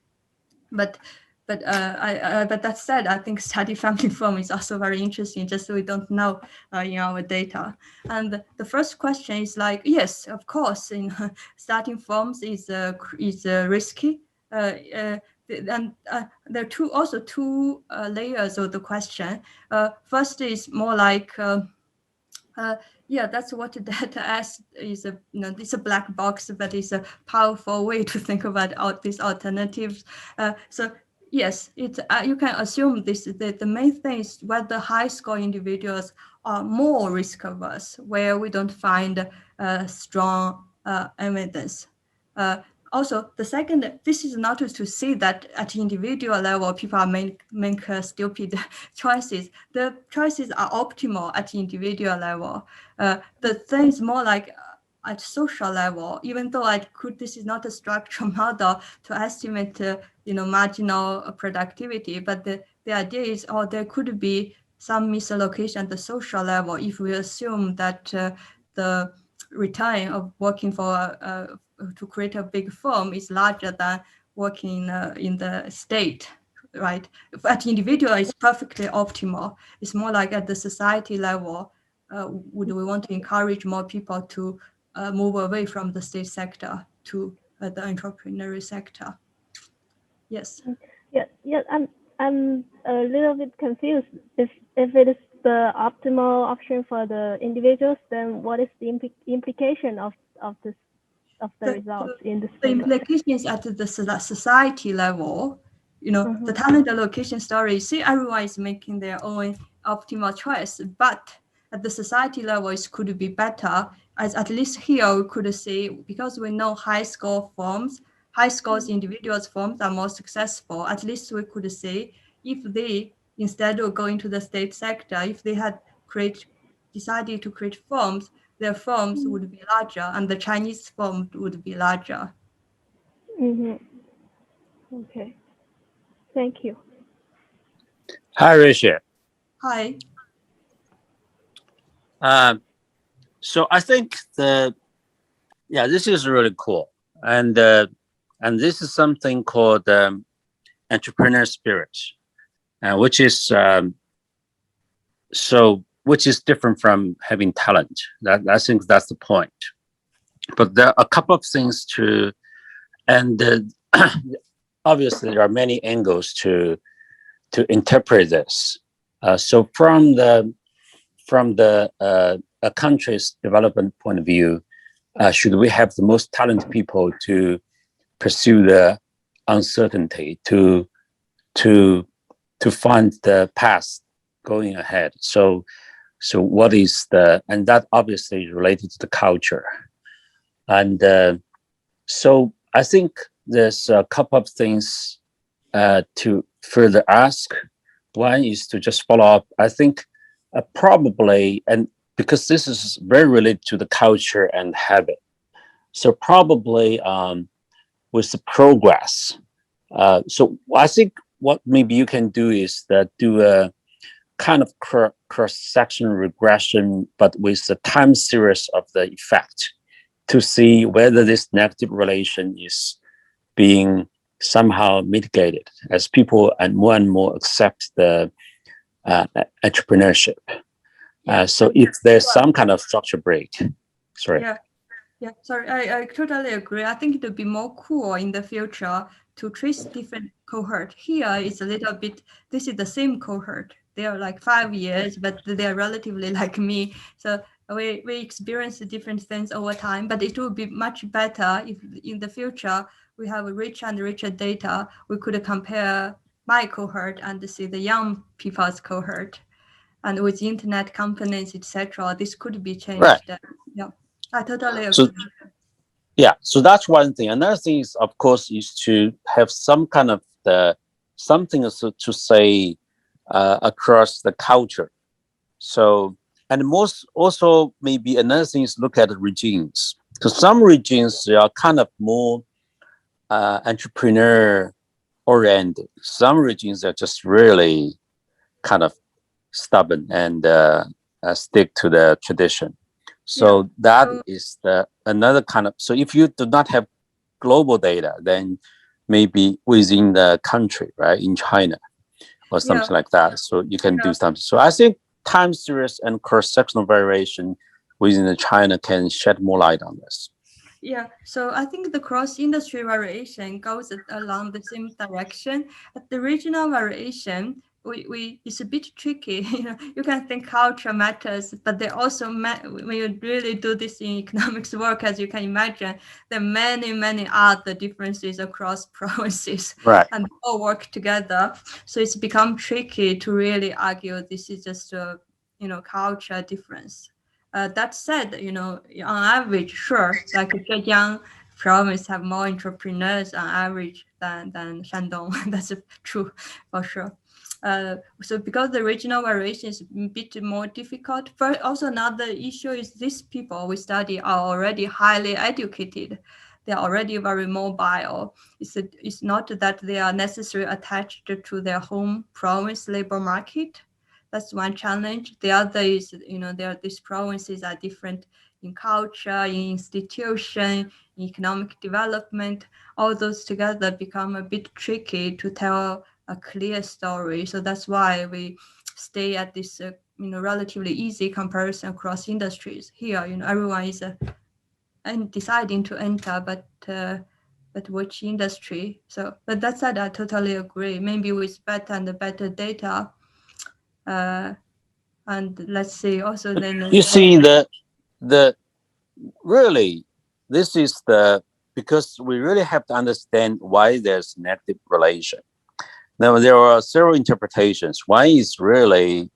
but that said, I think study family firm is also very interesting, just so we don't know in our data. And the first question is like, yes, of course, starting firms is risky. And there are also two layers of the question. First is more like, that's what data as is it's a black box, but it's a powerful way to think about these alternatives. So yes, you can assume the main thing is whether high score individuals are more risk averse, where we don't find strong evidence. Also, the second, this is not to say that at individual level, people make stupid choices. The choices are optimal at individual level. The thing is more like at social level, even though this is not a structural model to estimate, marginal productivity, but the idea is, there could be some misallocation at the social level if we assume that the return of working to create a big firm is larger than working in the state. right? If at individual, it's perfectly optimal. It's more like at the society level, would we want to encourage more people to move away from the state sector to the entrepreneurial sector? Yes. Yeah. I'm a little bit confused. If it is the optimal option for the individuals, then what is the implication of the results in this The paper? implications at the society level, the talent allocation story, see, everyone is making their own optimal choice, but at the society level, it could be better. As at least here, we could say, because we know high scores individuals firms are more successful. At least we could say, if they, instead of going to the state sector, if they had decided to create firms, their firms would be larger and the Chinese firm would be larger. Okay, thank you. Hi, Ruixue. Hi. So I think this is really cool, and this is something called entrepreneur spirit, which is which is different from having talent. I think that's the point. But there are a couple of things and obviously there are many angles to interpret this. So from a country's development point of view, should we have the most talented people to pursue the uncertainty to find the path going ahead? So what is and that obviously is related to the culture. And so I think there's a couple of things to further ask. One is to just follow up. I think probably, and because this is very related to the culture and habit, so probably with the progress. So I think what maybe you can do is do a kind of cross-section regression, but with the time series of the effect, to see whether this negative relation is being somehow mitigated as people and more accept the entrepreneurship. So if there's some kind of structure break, sorry. Yeah, sorry, I totally agree. I think it would be more cool in the future to trace different cohort. Here it's a little bit, this is the same cohort. They are like 5 years, but they are relatively like me. So we experience different things over time, but it would be much better if in the future we have richer and richer data. We could compare my cohort and see the young people's cohort. And with internet companies, etc., this could be changed. Right. Yeah, I totally agree. So that's one thing. Another thing is, of course, is to have some kind of something to say across the culture. So, and also maybe another thing is look at the regimes. Because some regimes, they are kind of more entrepreneur oriented. Some regimes are just really kind of stubborn and stick to the tradition. So that is another kind of, so if you do not have global data, then maybe within the country, right, in China or something like that. So you can do something. So I think time series and cross-sectional variation within China can shed more light on this. Yeah, so I think the cross-industry variation goes along the same direction. But the regional variation, it's a bit tricky. You can think culture matters, but they also when you really do this in economics work, as you can imagine, there are many other differences across provinces, right, and all work together. So it's become tricky to really argue this is just a culture difference. That said, on average, sure, like Zhejiang province have more entrepreneurs on average than Shandong. That's true for sure. So because the regional variation is a bit more difficult, but also another issue is these people we study are already highly educated. They are already very mobile. It's not that they are necessarily attached to their home province labor market. That's one challenge. The other is, these provinces are different in culture, in institution, in economic development. All those together become a bit tricky to tell a clear story. So that's why we stay at this relatively easy comparison across industries. Here, everyone is and deciding to enter, but which industry? So, but that said, I totally agree. Maybe with better and better data, and let's see. Also, then you see the really this is because we really have to understand why there's negative relation. Now there are several interpretations. One is really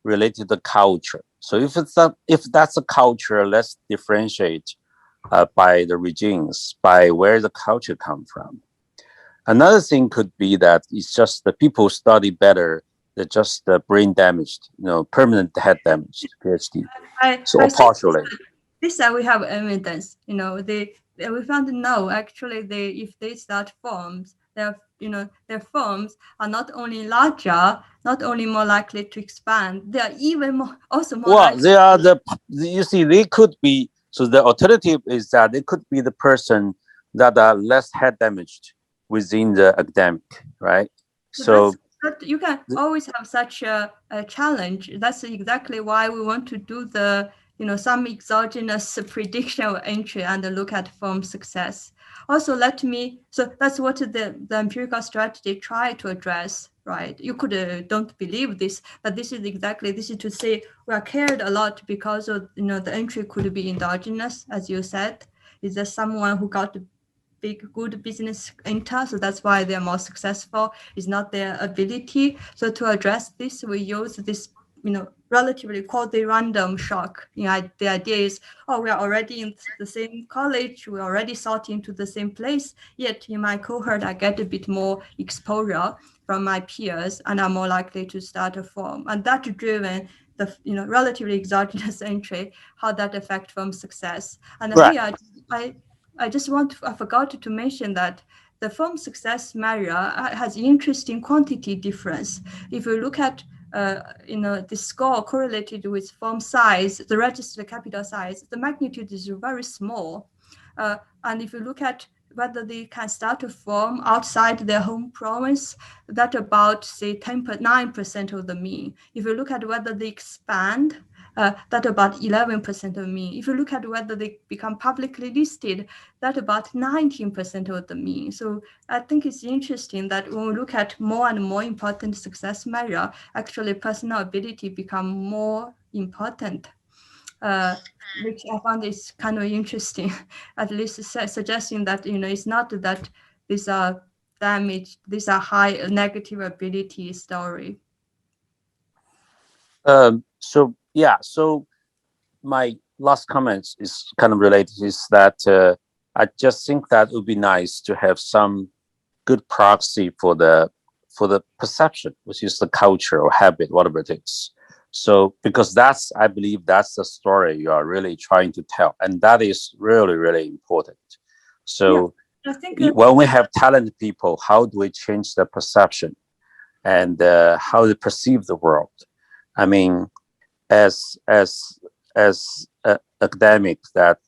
related to culture. So if that's a culture, let's differentiate by the regimes, by where the culture come from. Another thing could be that it's just the people study better. They're just brain damaged, permanent head damaged, PhD. So partially. This side we have evidence. We found no. Actually, if they start firms, their firms are not only larger, not only more likely to expand. They are even more likely. They are you see, they could be. So the alternative is that they could be the person that are less head damaged within the academic, right? So you can always have such a challenge. That's exactly why we want to do some exogenous prediction of entry and look at firm success. Also, so that's what the empirical strategy try to address, right? You could don't believe this, but this is to say we are cared a lot because of, the entry could be endogenous, as you said. Is there someone who got good business enter, so that's why they're more successful. It's not their ability. So to address this, we use this, relatively called the random shock. The idea is, we are already in the same college, we already sought into the same place, yet in my cohort, I get a bit more exposure from my peers and I'm more likely to start a firm. And that driven the relatively exogenous entry, how that affect firm success. And right. Here, I forgot to mention that the firm success measure has interesting quantity difference. If you look at the score correlated with firm size, the registered capital size, the magnitude is very small. And if you look at whether they can start a firm outside their home province, that about, say, 9% of the mean. If you look at whether they expand, that about 11% of mean. If you look at whether they become publicly listed, that about 19% of the mean. So I think it's interesting that when we look at more and more important success measure, actually personal ability become more important, which I found is kind of interesting, at least suggesting that, it's not that these are damaged, these are high negative ability story. So my last comments is kind of related, is that I just think that it would be nice to have some good proxy for the perception, which is the culture or habit, whatever it is. So because I believe that's the story you are really trying to tell, and that is really, really important. So I think when we have talented people, how do we change the perception and how they perceive the world? I mean, as academics, that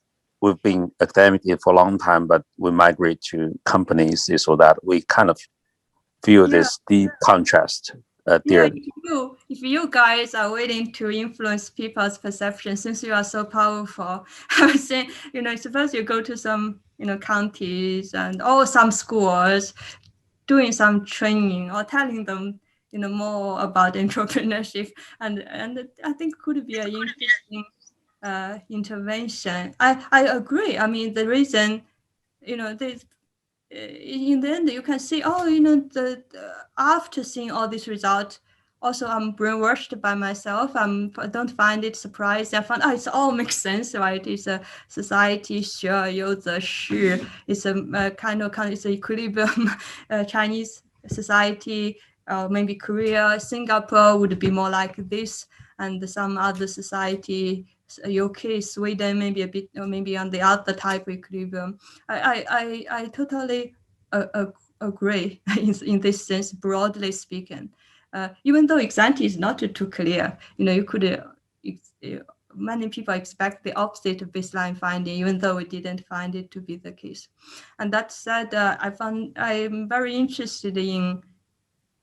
we've been academic for a long time, but we migrate to companies, so that we kind of feel this deep contrast dearly. If you guys are willing to influence people's perception, since you are so powerful, I would say, suppose you go to some, counties or some schools, doing some training or telling them, more about entrepreneurship, and I think could be an interesting intervention. I agree. I mean, the reason, in the end, you can see, after seeing all these results, also I'm brainwashed by myself. I don't find it surprising. I found it all makes sense, right? It's a society, 学而优则仕. It's a it's an equilibrium. Chinese society, maybe Korea, Singapore would be more like this, and some other society, UK, Sweden, maybe a bit, or maybe on the other type of equilibrium. I totally agree in this sense, broadly speaking. Even though example is not too clear, you could many people expect the opposite of baseline finding, even though we didn't find it to be the case. And that said, I'm very interested in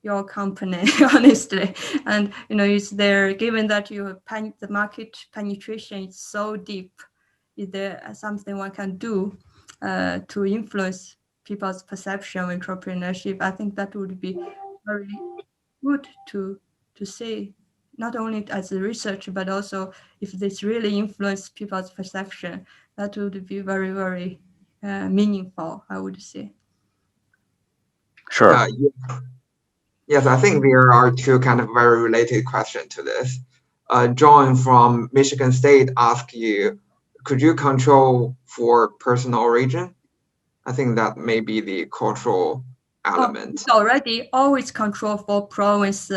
your company, honestly. And is there, given that the market penetration is so deep, is there something one can do to influence people's perception of entrepreneurship? I think that would be very good to see, not only as a research, but also if this really influence people's perception, that would be very, very meaningful, I would say. Sure. Yes, I think there are two kind of very related questions to this. John from Michigan State asked you, could you control for personal origin? I think that may be the cultural element. It's already always control for province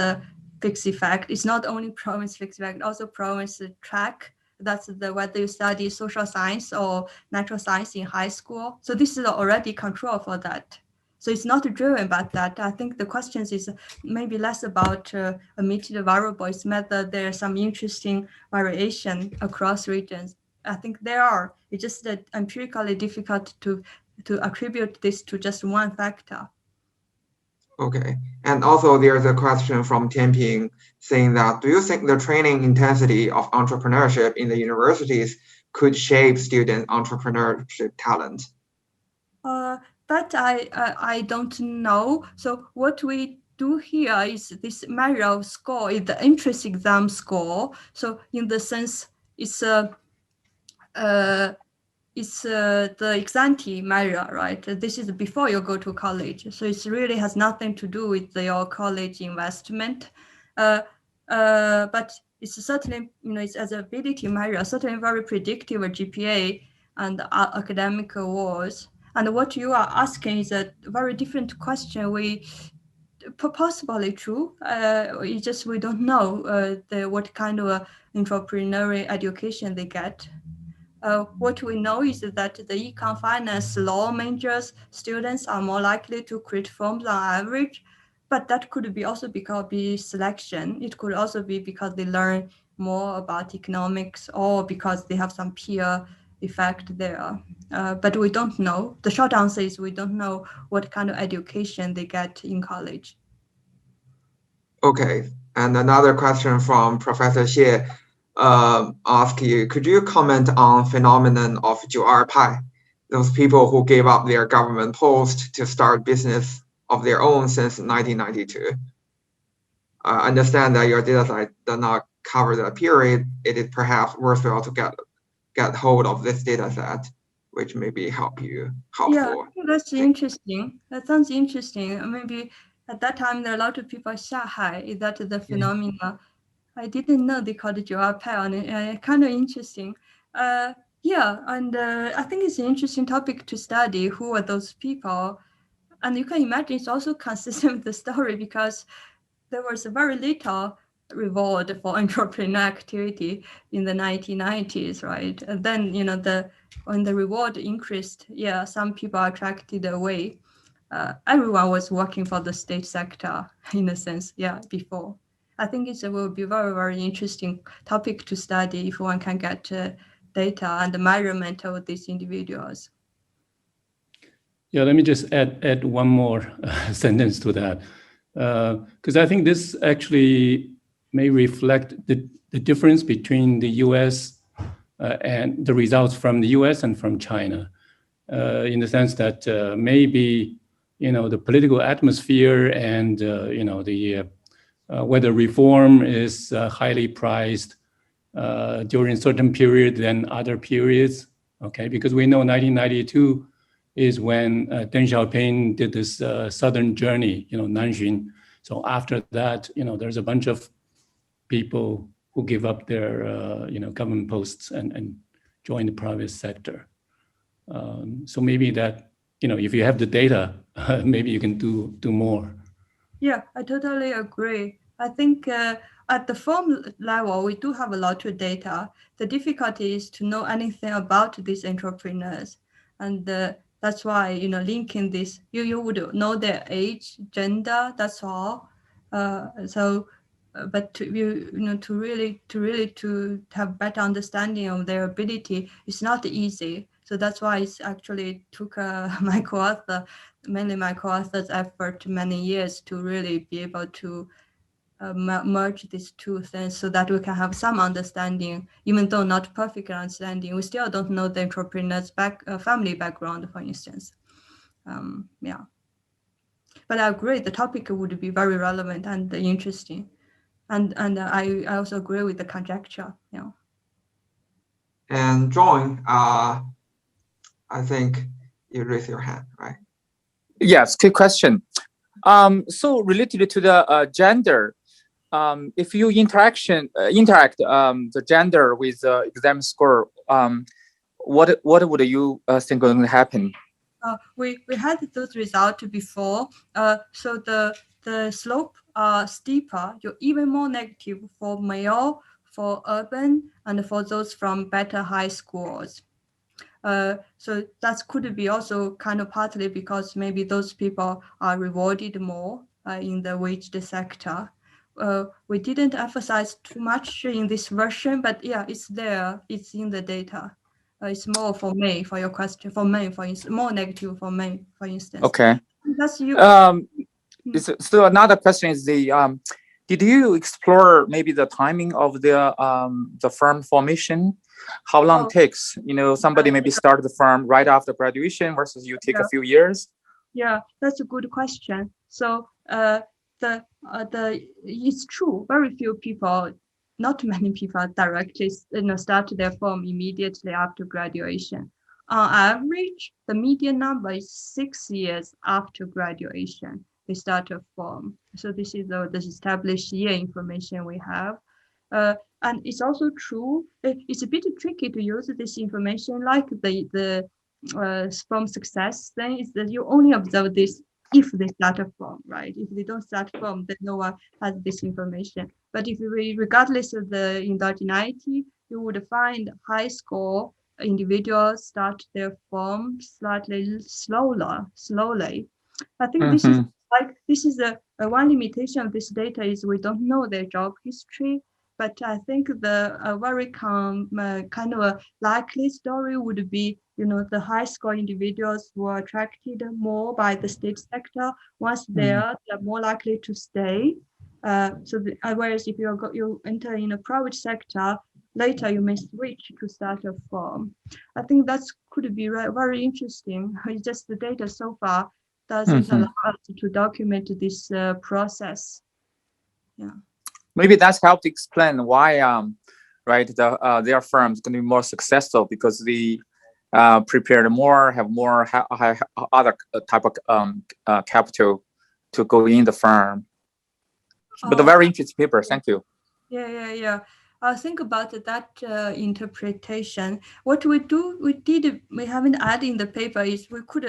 fixed effect. It's not only province fixed effect, also province track. That's whether you study social science or natural science in high school. So this is already control for that. So it's not driven by that. I think the questions is maybe less about omitted variable. It's whether there's some interesting variation across regions. I think there are. It's just that empirically difficult to attribute this to just one factor. Okay. And also there's a question from Tianping saying that, do you think the training intensity of entrepreneurship in the universities could shape student entrepreneurship talent? That I don't know. So what we do here is this measure of score is the entrance exam score. So in the sense, it's the ex-ante measure, right? This is before you go to college. So it really has nothing to do with your college investment. But it's certainly, it's as ability measure, certainly very predictive GPA and academic awards. And what you are asking is a very different question. We possibly true. It's just we don't know what kind of entrepreneurial education they get. What we know is that the econ finance law majors students are more likely to create firms on average, but that could be also because of selection. It could also be because they learn more about economics or because they have some peer effect there. But we don't know. The short answer is we don't know what kind of education they get in college. Okay. And another question from Professor Xie ask you, could you comment on phenomenon of 9·2派, those people who gave up their government post to start business of their own since 1992? I understand that your data set does not cover that period. It is perhaps worthwhile to get hold of this data set, which may be helpful. Yeah, that's interesting. That sounds interesting. Maybe at that time there are a lot of people in Shanghai. Is that the phenomena? I didn't know they called it 9·2派 on it. Kind of interesting. Yeah, and I think it's an interesting topic to study. Who are those people? And you can imagine it's also consistent with the story because there was very little reward for entrepreneurial activity in the 1990s, right? And then when the reward increased, yeah, some people are attracted away. Everyone was working for the state sector in a sense, yeah, before. I think it will be very, very interesting topic to study if one can get data and the measurement of these individuals. Yeah, let me just add one more sentence to that, because I think this actually may reflect the difference between the US and the results from the US and from China, in the sense that maybe, the political atmosphere and, whether reform is highly prized during certain period than other periods, okay? Because we know 1992 is when Deng Xiaoping did this southern journey, Nanjun. So after that, there's a bunch of people who give up their, government posts and join the private sector. So maybe that, if you have the data, maybe you can do more. Yeah, I totally agree. I think at the firm level, we do have a lot of data. The difficulty is to know anything about these entrepreneurs. And that's why, linking this, you would know their age, gender, that's all. So but to really to have better understanding of their ability, it's not easy. So that's why it's actually took my co-author, mainly my co-author's effort, many years to really be able to merge these two things so that we can have some understanding, even though not perfect understanding. We still don't know the entrepreneur's family background, for instance. Yeah. But I agree, the topic would be very relevant and interesting. And I also agree with the conjecture. Yeah. And John, I think you raise your hand, right? Yes, good question. So related to the gender, if you interact the gender with the exam score, what would you think going to happen? We had those results before. So the slope steeper. You're even more negative for male, for urban, and for those from better high schools. So that could be also kind of partly because maybe those people are rewarded more in the waged sector. We didn't emphasize too much in this version, but yeah, it's there. It's in the data. It's more for May, for your question. For May, for instance, more negative for May, for instance. Okay. That's you. So another question is did you explore maybe the timing of the firm formation? How long it takes? Somebody maybe start the firm right after graduation versus you take a few years. Yeah, that's a good question. So it's true. Very few people, not many people, directly start their firm immediately after graduation. On average, the median number is 6 years after graduation. They start a firm. So this is the established year information we have. And it's also true. It's a bit tricky to use this information like the firm success thing is that you only observe this if they start a firm, right? If they don't start a firm, then no one has this information. But if we, regardless of the indigeneity, you would find high score individuals start their firm slightly slowly. I think this is a one limitation of this data is we don't know their job history. But I think the very kind of a likely story would be, the high score individuals were attracted more by the state sector. Once there, they're more likely to stay. Whereas if you enter in a private sector, later you may switch to start a firm. I think that could be very interesting. It's just the data so far doesn't allow us to document this process. Yeah. Maybe that's helped explain why, their firms going to be more successful because they prepared more, have more other type of capital to go in the firm. But a very interesting paper. Thank you. Yeah. Think about that interpretation. What we haven't added in the paper is we could,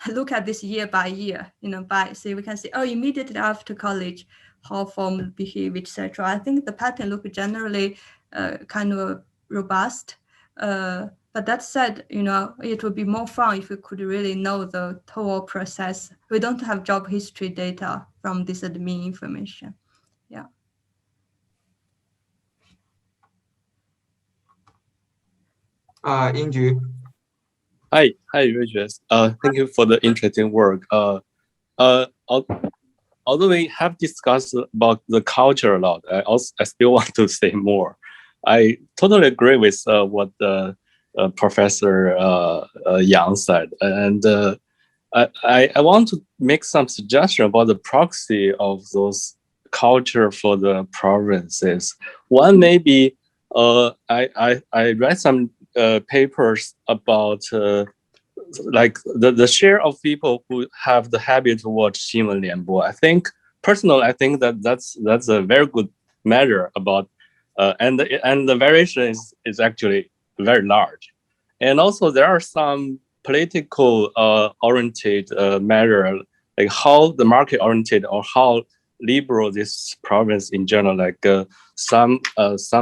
look at this year by year, we can say, immediately after college, how forms behave, etc. I think the pattern look generally kind of robust. But that said, it would be more fun if we could really know the whole process. We don't have job history data from this admin information. Yeah. Inju. Hi, Ruixue. Thank you for the interesting work. Although we have discussed about the culture a lot, I still want to say more. I totally agree with what Professor Yang said, and I want to make some suggestion about the proxy of those culture for the provinces. One maybe I read some papers about like the share of people who have the habit to watch Xinwen Lianbo. I think that's a very good measure about and the variation is actually very large. And also there are some political oriented measure, like how the market oriented or how liberal this province in general, like some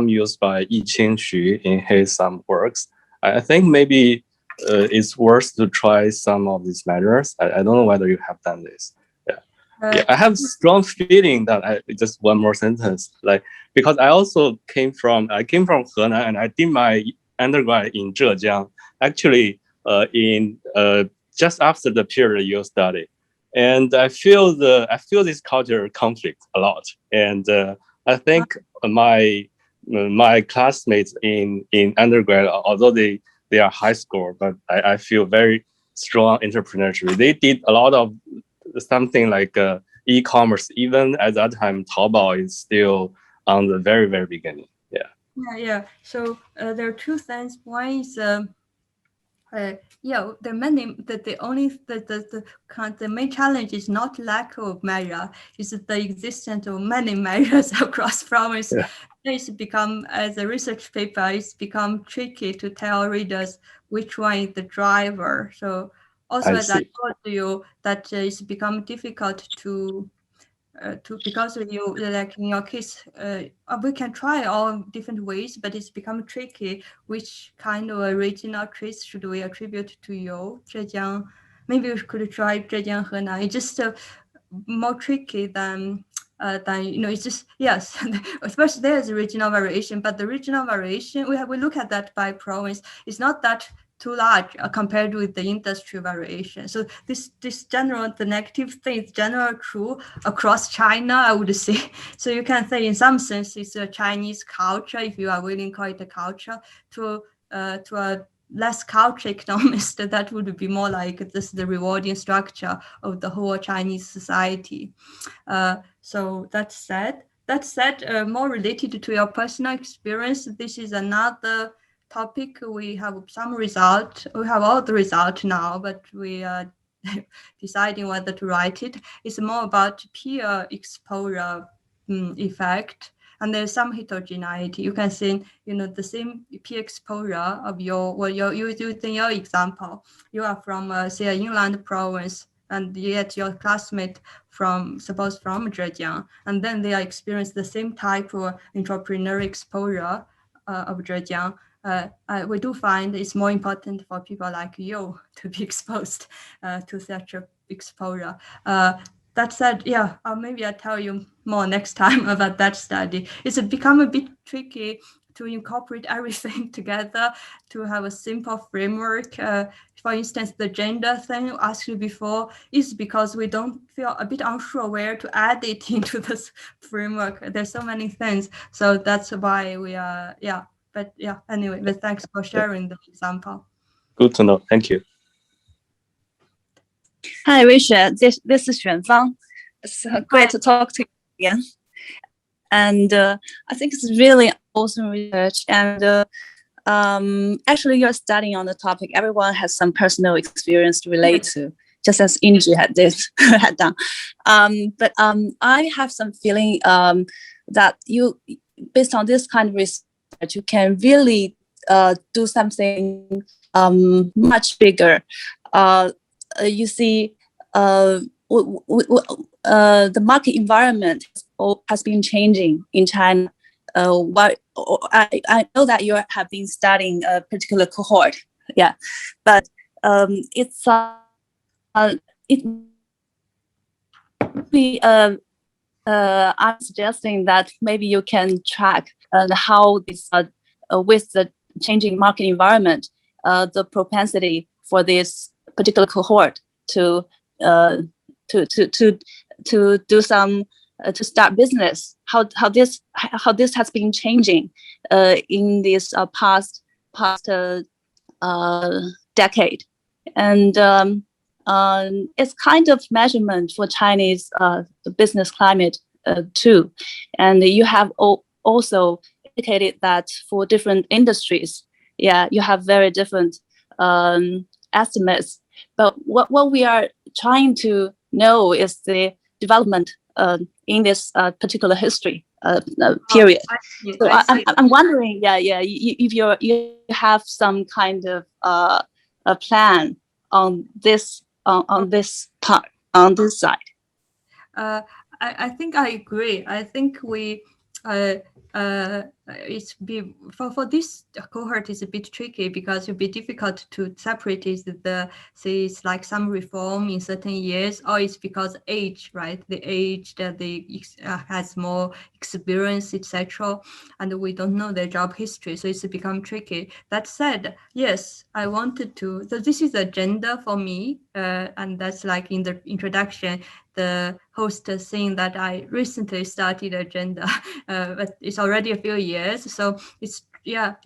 used by Yi Qingxu in his some works. I think maybe it's worth to try some of these measures. I don't know whether you have done this. Yeah. Yeah, I have strong feeling that just one more sentence, like, because I came from Henan, and I did my undergrad in Zhejiang, actually in just after the period you study, and I feel this culture conflict a lot, and I think my classmates in undergrad, although they are high score, but I feel very strong entrepreneurship. They did a lot of something like e-commerce. Even at that time, Taobao is still on the very, very beginning. Yeah. Yeah. So there are two things. One is yeah, the main challenge is not lack of measure, is the existence of many measures across province. Yeah. It's become, as a research paper, it's become tricky to tell readers which one is the driver. So also, as I told you, that it's become difficult to because you, like in your case, we can try all different ways, but it's become tricky. Which kind of regional traits should we attribute to you, Zhejiang? Maybe we could try Zhejiang, Henan. It's just more tricky than it's just, yes. Especially there's regional variation, but the regional variation we look at that by province. It's not that too large compared with the industry variation. So this general, the negative thing is generally true across China, I would say. So you can say in some sense it's a Chinese culture, if you are willing to call it a culture, to a less culture economist, that would be more like this, the rewarding structure of the whole Chinese society. So that said, more related to your personal experience, this is another topic. We have some result. We have all the result now, but we are deciding whether to write it. It's more about peer exposure effect, and there's some heterogeneity. You can see, the same peer exposure of using your example. You are from, say, an inland province, and yet your classmate from Zhejiang, and then they are experiencing the same type of entrepreneurial exposure of Zhejiang. We do find it's more important for people like you to be exposed to such a exposure. That said, yeah, maybe I'll tell you more next time about that study. It's become a bit tricky to incorporate everything together, to have a simple framework. For instance, the gender thing you asked you before is because we don't feel a bit unsure where to add it into this framework. There's so many things. So that's why we are, But yeah, anyway, but thanks for sharing the example. Good to know. Thank you. Hi, Ruixue. This is Xuanfang. It's great to talk to you again. And I think it's really awesome research. And actually, you're studying on the topic everyone has some personal experience to relate to, just as Inji had done. But I have some feeling that you, based on this kind of research, you can really do something much bigger. You see, the market environment has been changing in China. I know that you have been studying a particular cohort, but I'm suggesting that maybe you can track how this, with the changing market environment, the propensity for this particular cohort to do some to start business, how this has been changing in this past decade, and it's kind of measurement for Chinese business climate too. And you have also indicated that for different industries, you have very different estimates. But what we are trying to know is the development in this particular history period. So I'm wondering, if you have some kind of a plan on this part, on this side. I think I agree. I think we for this cohort is a bit tricky because it'll be difficult to separate is say it's like some reform in certain years, or it's because age, right? The age that they has more experience, etc. And we don't know their job history, so it's become tricky. That said, yes, I wanted to. So this is agenda for me, and that's like in the introduction. The host is saying that I recently started agenda, but it's already a few years. So it's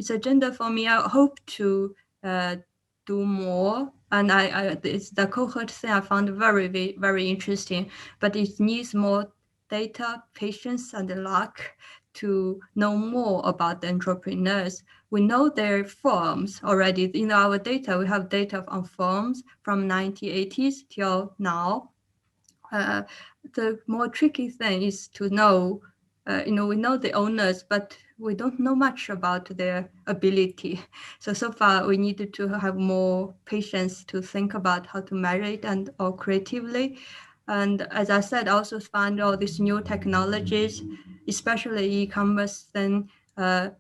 agenda for me. I hope to do more. And it's the cohort thing I found very, very interesting, but it needs more data, patience, and luck to know more about the entrepreneurs. We know their firms already. In our data, we have data on firms from 1980s till now. The more tricky thing is to know, we know the owners, but we don't know much about their ability. So far, we needed to have more patience to think about how to measure it or creatively. And as I said, also find all these new technologies, especially e-commerce, then how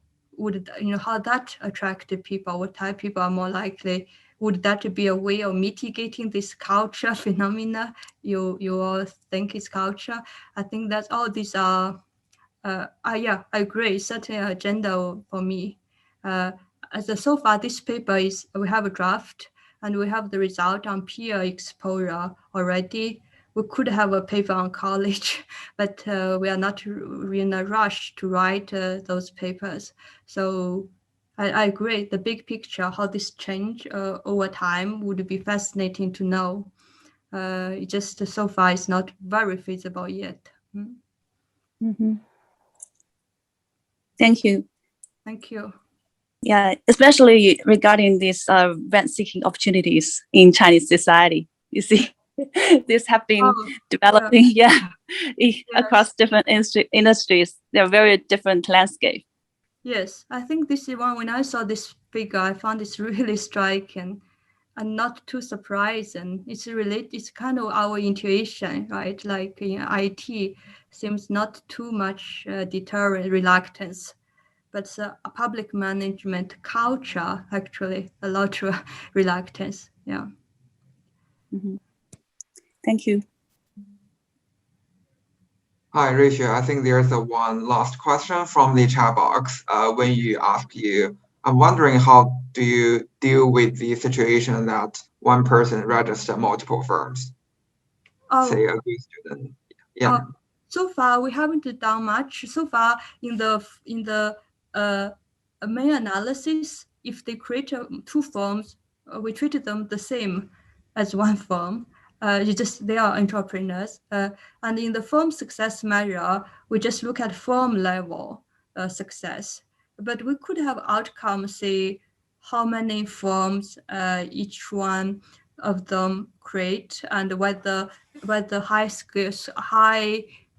that attracted people, what type of people are more likely. Would that be a way of mitigating this culture phenomena? You all think it's culture? I think that all these are, I agree, certainly an agenda for me. So far, this paper we have a draft and we have the result on peer exposure already. We could have a paper on college, but we are not in a rush to write those papers. So I agree. The big picture, how this change over time, would be fascinating to know. Just so far, it's not very feasible yet. Mm-hmm. Thank you. Thank you. Yeah, especially regarding these rent-seeking opportunities in Chinese society. You see, these have been developing, across different industries. They're very different landscape. Yes, I think this is one. When I saw this figure, I found this really striking and not too surprising. It's related. It's kind of our intuition, right? Like in IT, seems not too much deterrent reluctance, but a public management culture actually a lot of reluctance. Yeah. Mm-hmm. Thank you. Hi, Ruixue. I think there's one last question from the chat box. When you ask you, I'm wondering how do you deal with the situation that one person registers multiple firms? Say a good student. Yeah. So far, we haven't done much. So far, in the main analysis, if they create two firms, we treated them the same as one firm. They are entrepreneurs. And in the firm success measure, we just look at firm level success. But we could have outcomes, say, how many firms each one of them create, and whether high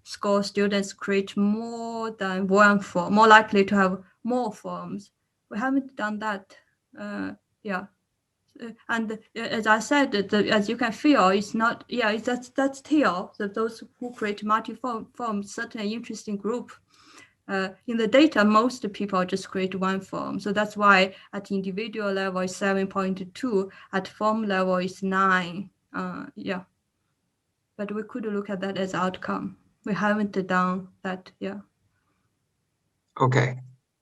score students create more than one firm, more likely to have more firms. We haven't done that. And as I said, as you can feel, it's not. Yeah, that's still those who create multi-firms, certainly interesting group. In the data, most people just create one firm. So that's why at individual level is 7.2, at firm level is 9. But we could look at that as outcome. We haven't done that, Okay.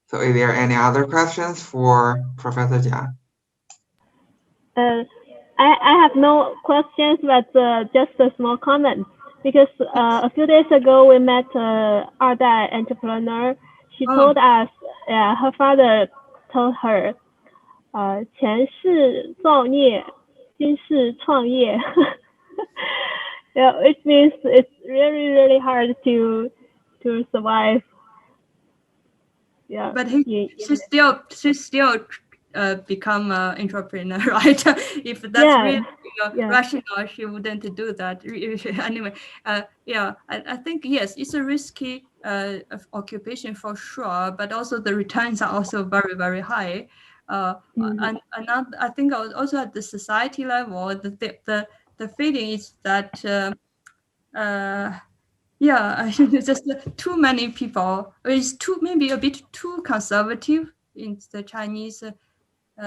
So is there any other questions for Professor Jia? I have no questions, but just a small comment. Because a few days ago, we met Ardai entrepreneur. She told us, her father told her, 前世造孽，今世创业. It means it's really, really hard to survive. Yeah. But she still become an entrepreneur, right? If that's really rational, she wouldn't do that. Anyway, I think yes, it's a risky occupation for sure, but also the returns are also very, very high. And I think also at the society level, the feeling is that Yeah, I think it's just too many people. It's maybe a bit too conservative in the Chinese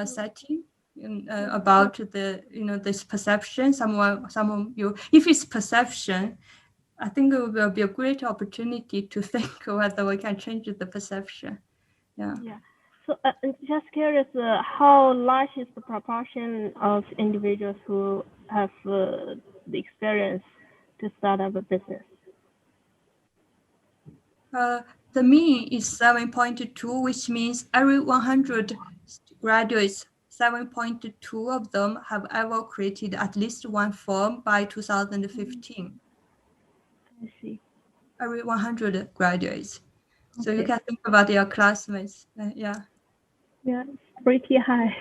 setting about the this perception. If it's perception, I think it will be a great opportunity to think whether we can change the perception. Yeah. Yeah. So just curious, how large is the proportion of individuals who have the experience to start up a business? The mean is 7.2, which means every 100 graduates, 7.2 of them have ever created at least one firm by 2015. I see. Every 100 graduates. So Okay. you can think about your classmates. Yeah. Yeah, it's pretty high.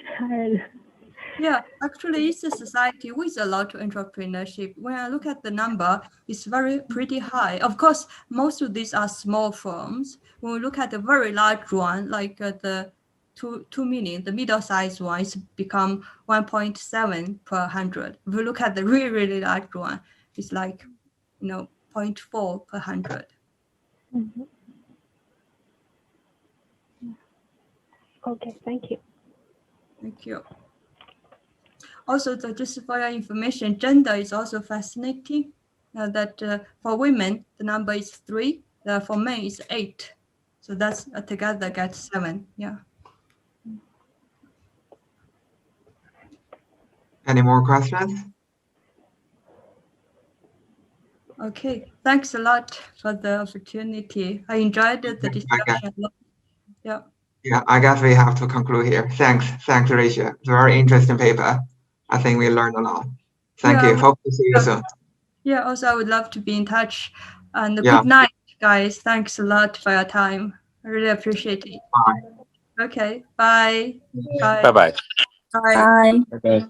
Yeah, actually, it's a society with a lot of entrepreneurship. When I look at the number, it's pretty high. Of course, most of these are small firms. When we look at the very large one, like the 2 million, the middle-sized one is become 1.7 per 100. If we look at the really, really large one, it's like 0.4 per 100. Mm-hmm. Okay, thank you. Thank you. Also, just for your information, gender is also fascinating. That for women, the number is 3. For men, it's 8. So that's together gets 7. Yeah. Any more questions? Okay. Thanks a lot for the opportunity. I enjoyed the discussion. Yeah. Yeah, I guess we have to conclude here. Thanks, Ruixue. It's a very interesting paper. I think we learned a lot. Thank you. Hope to see you soon. Yeah, also I would love to be in touch. And good night, guys. Thanks a lot for your time. I really appreciate it. Bye. Okay, bye. Bye-bye. Bye. Bye. Okay.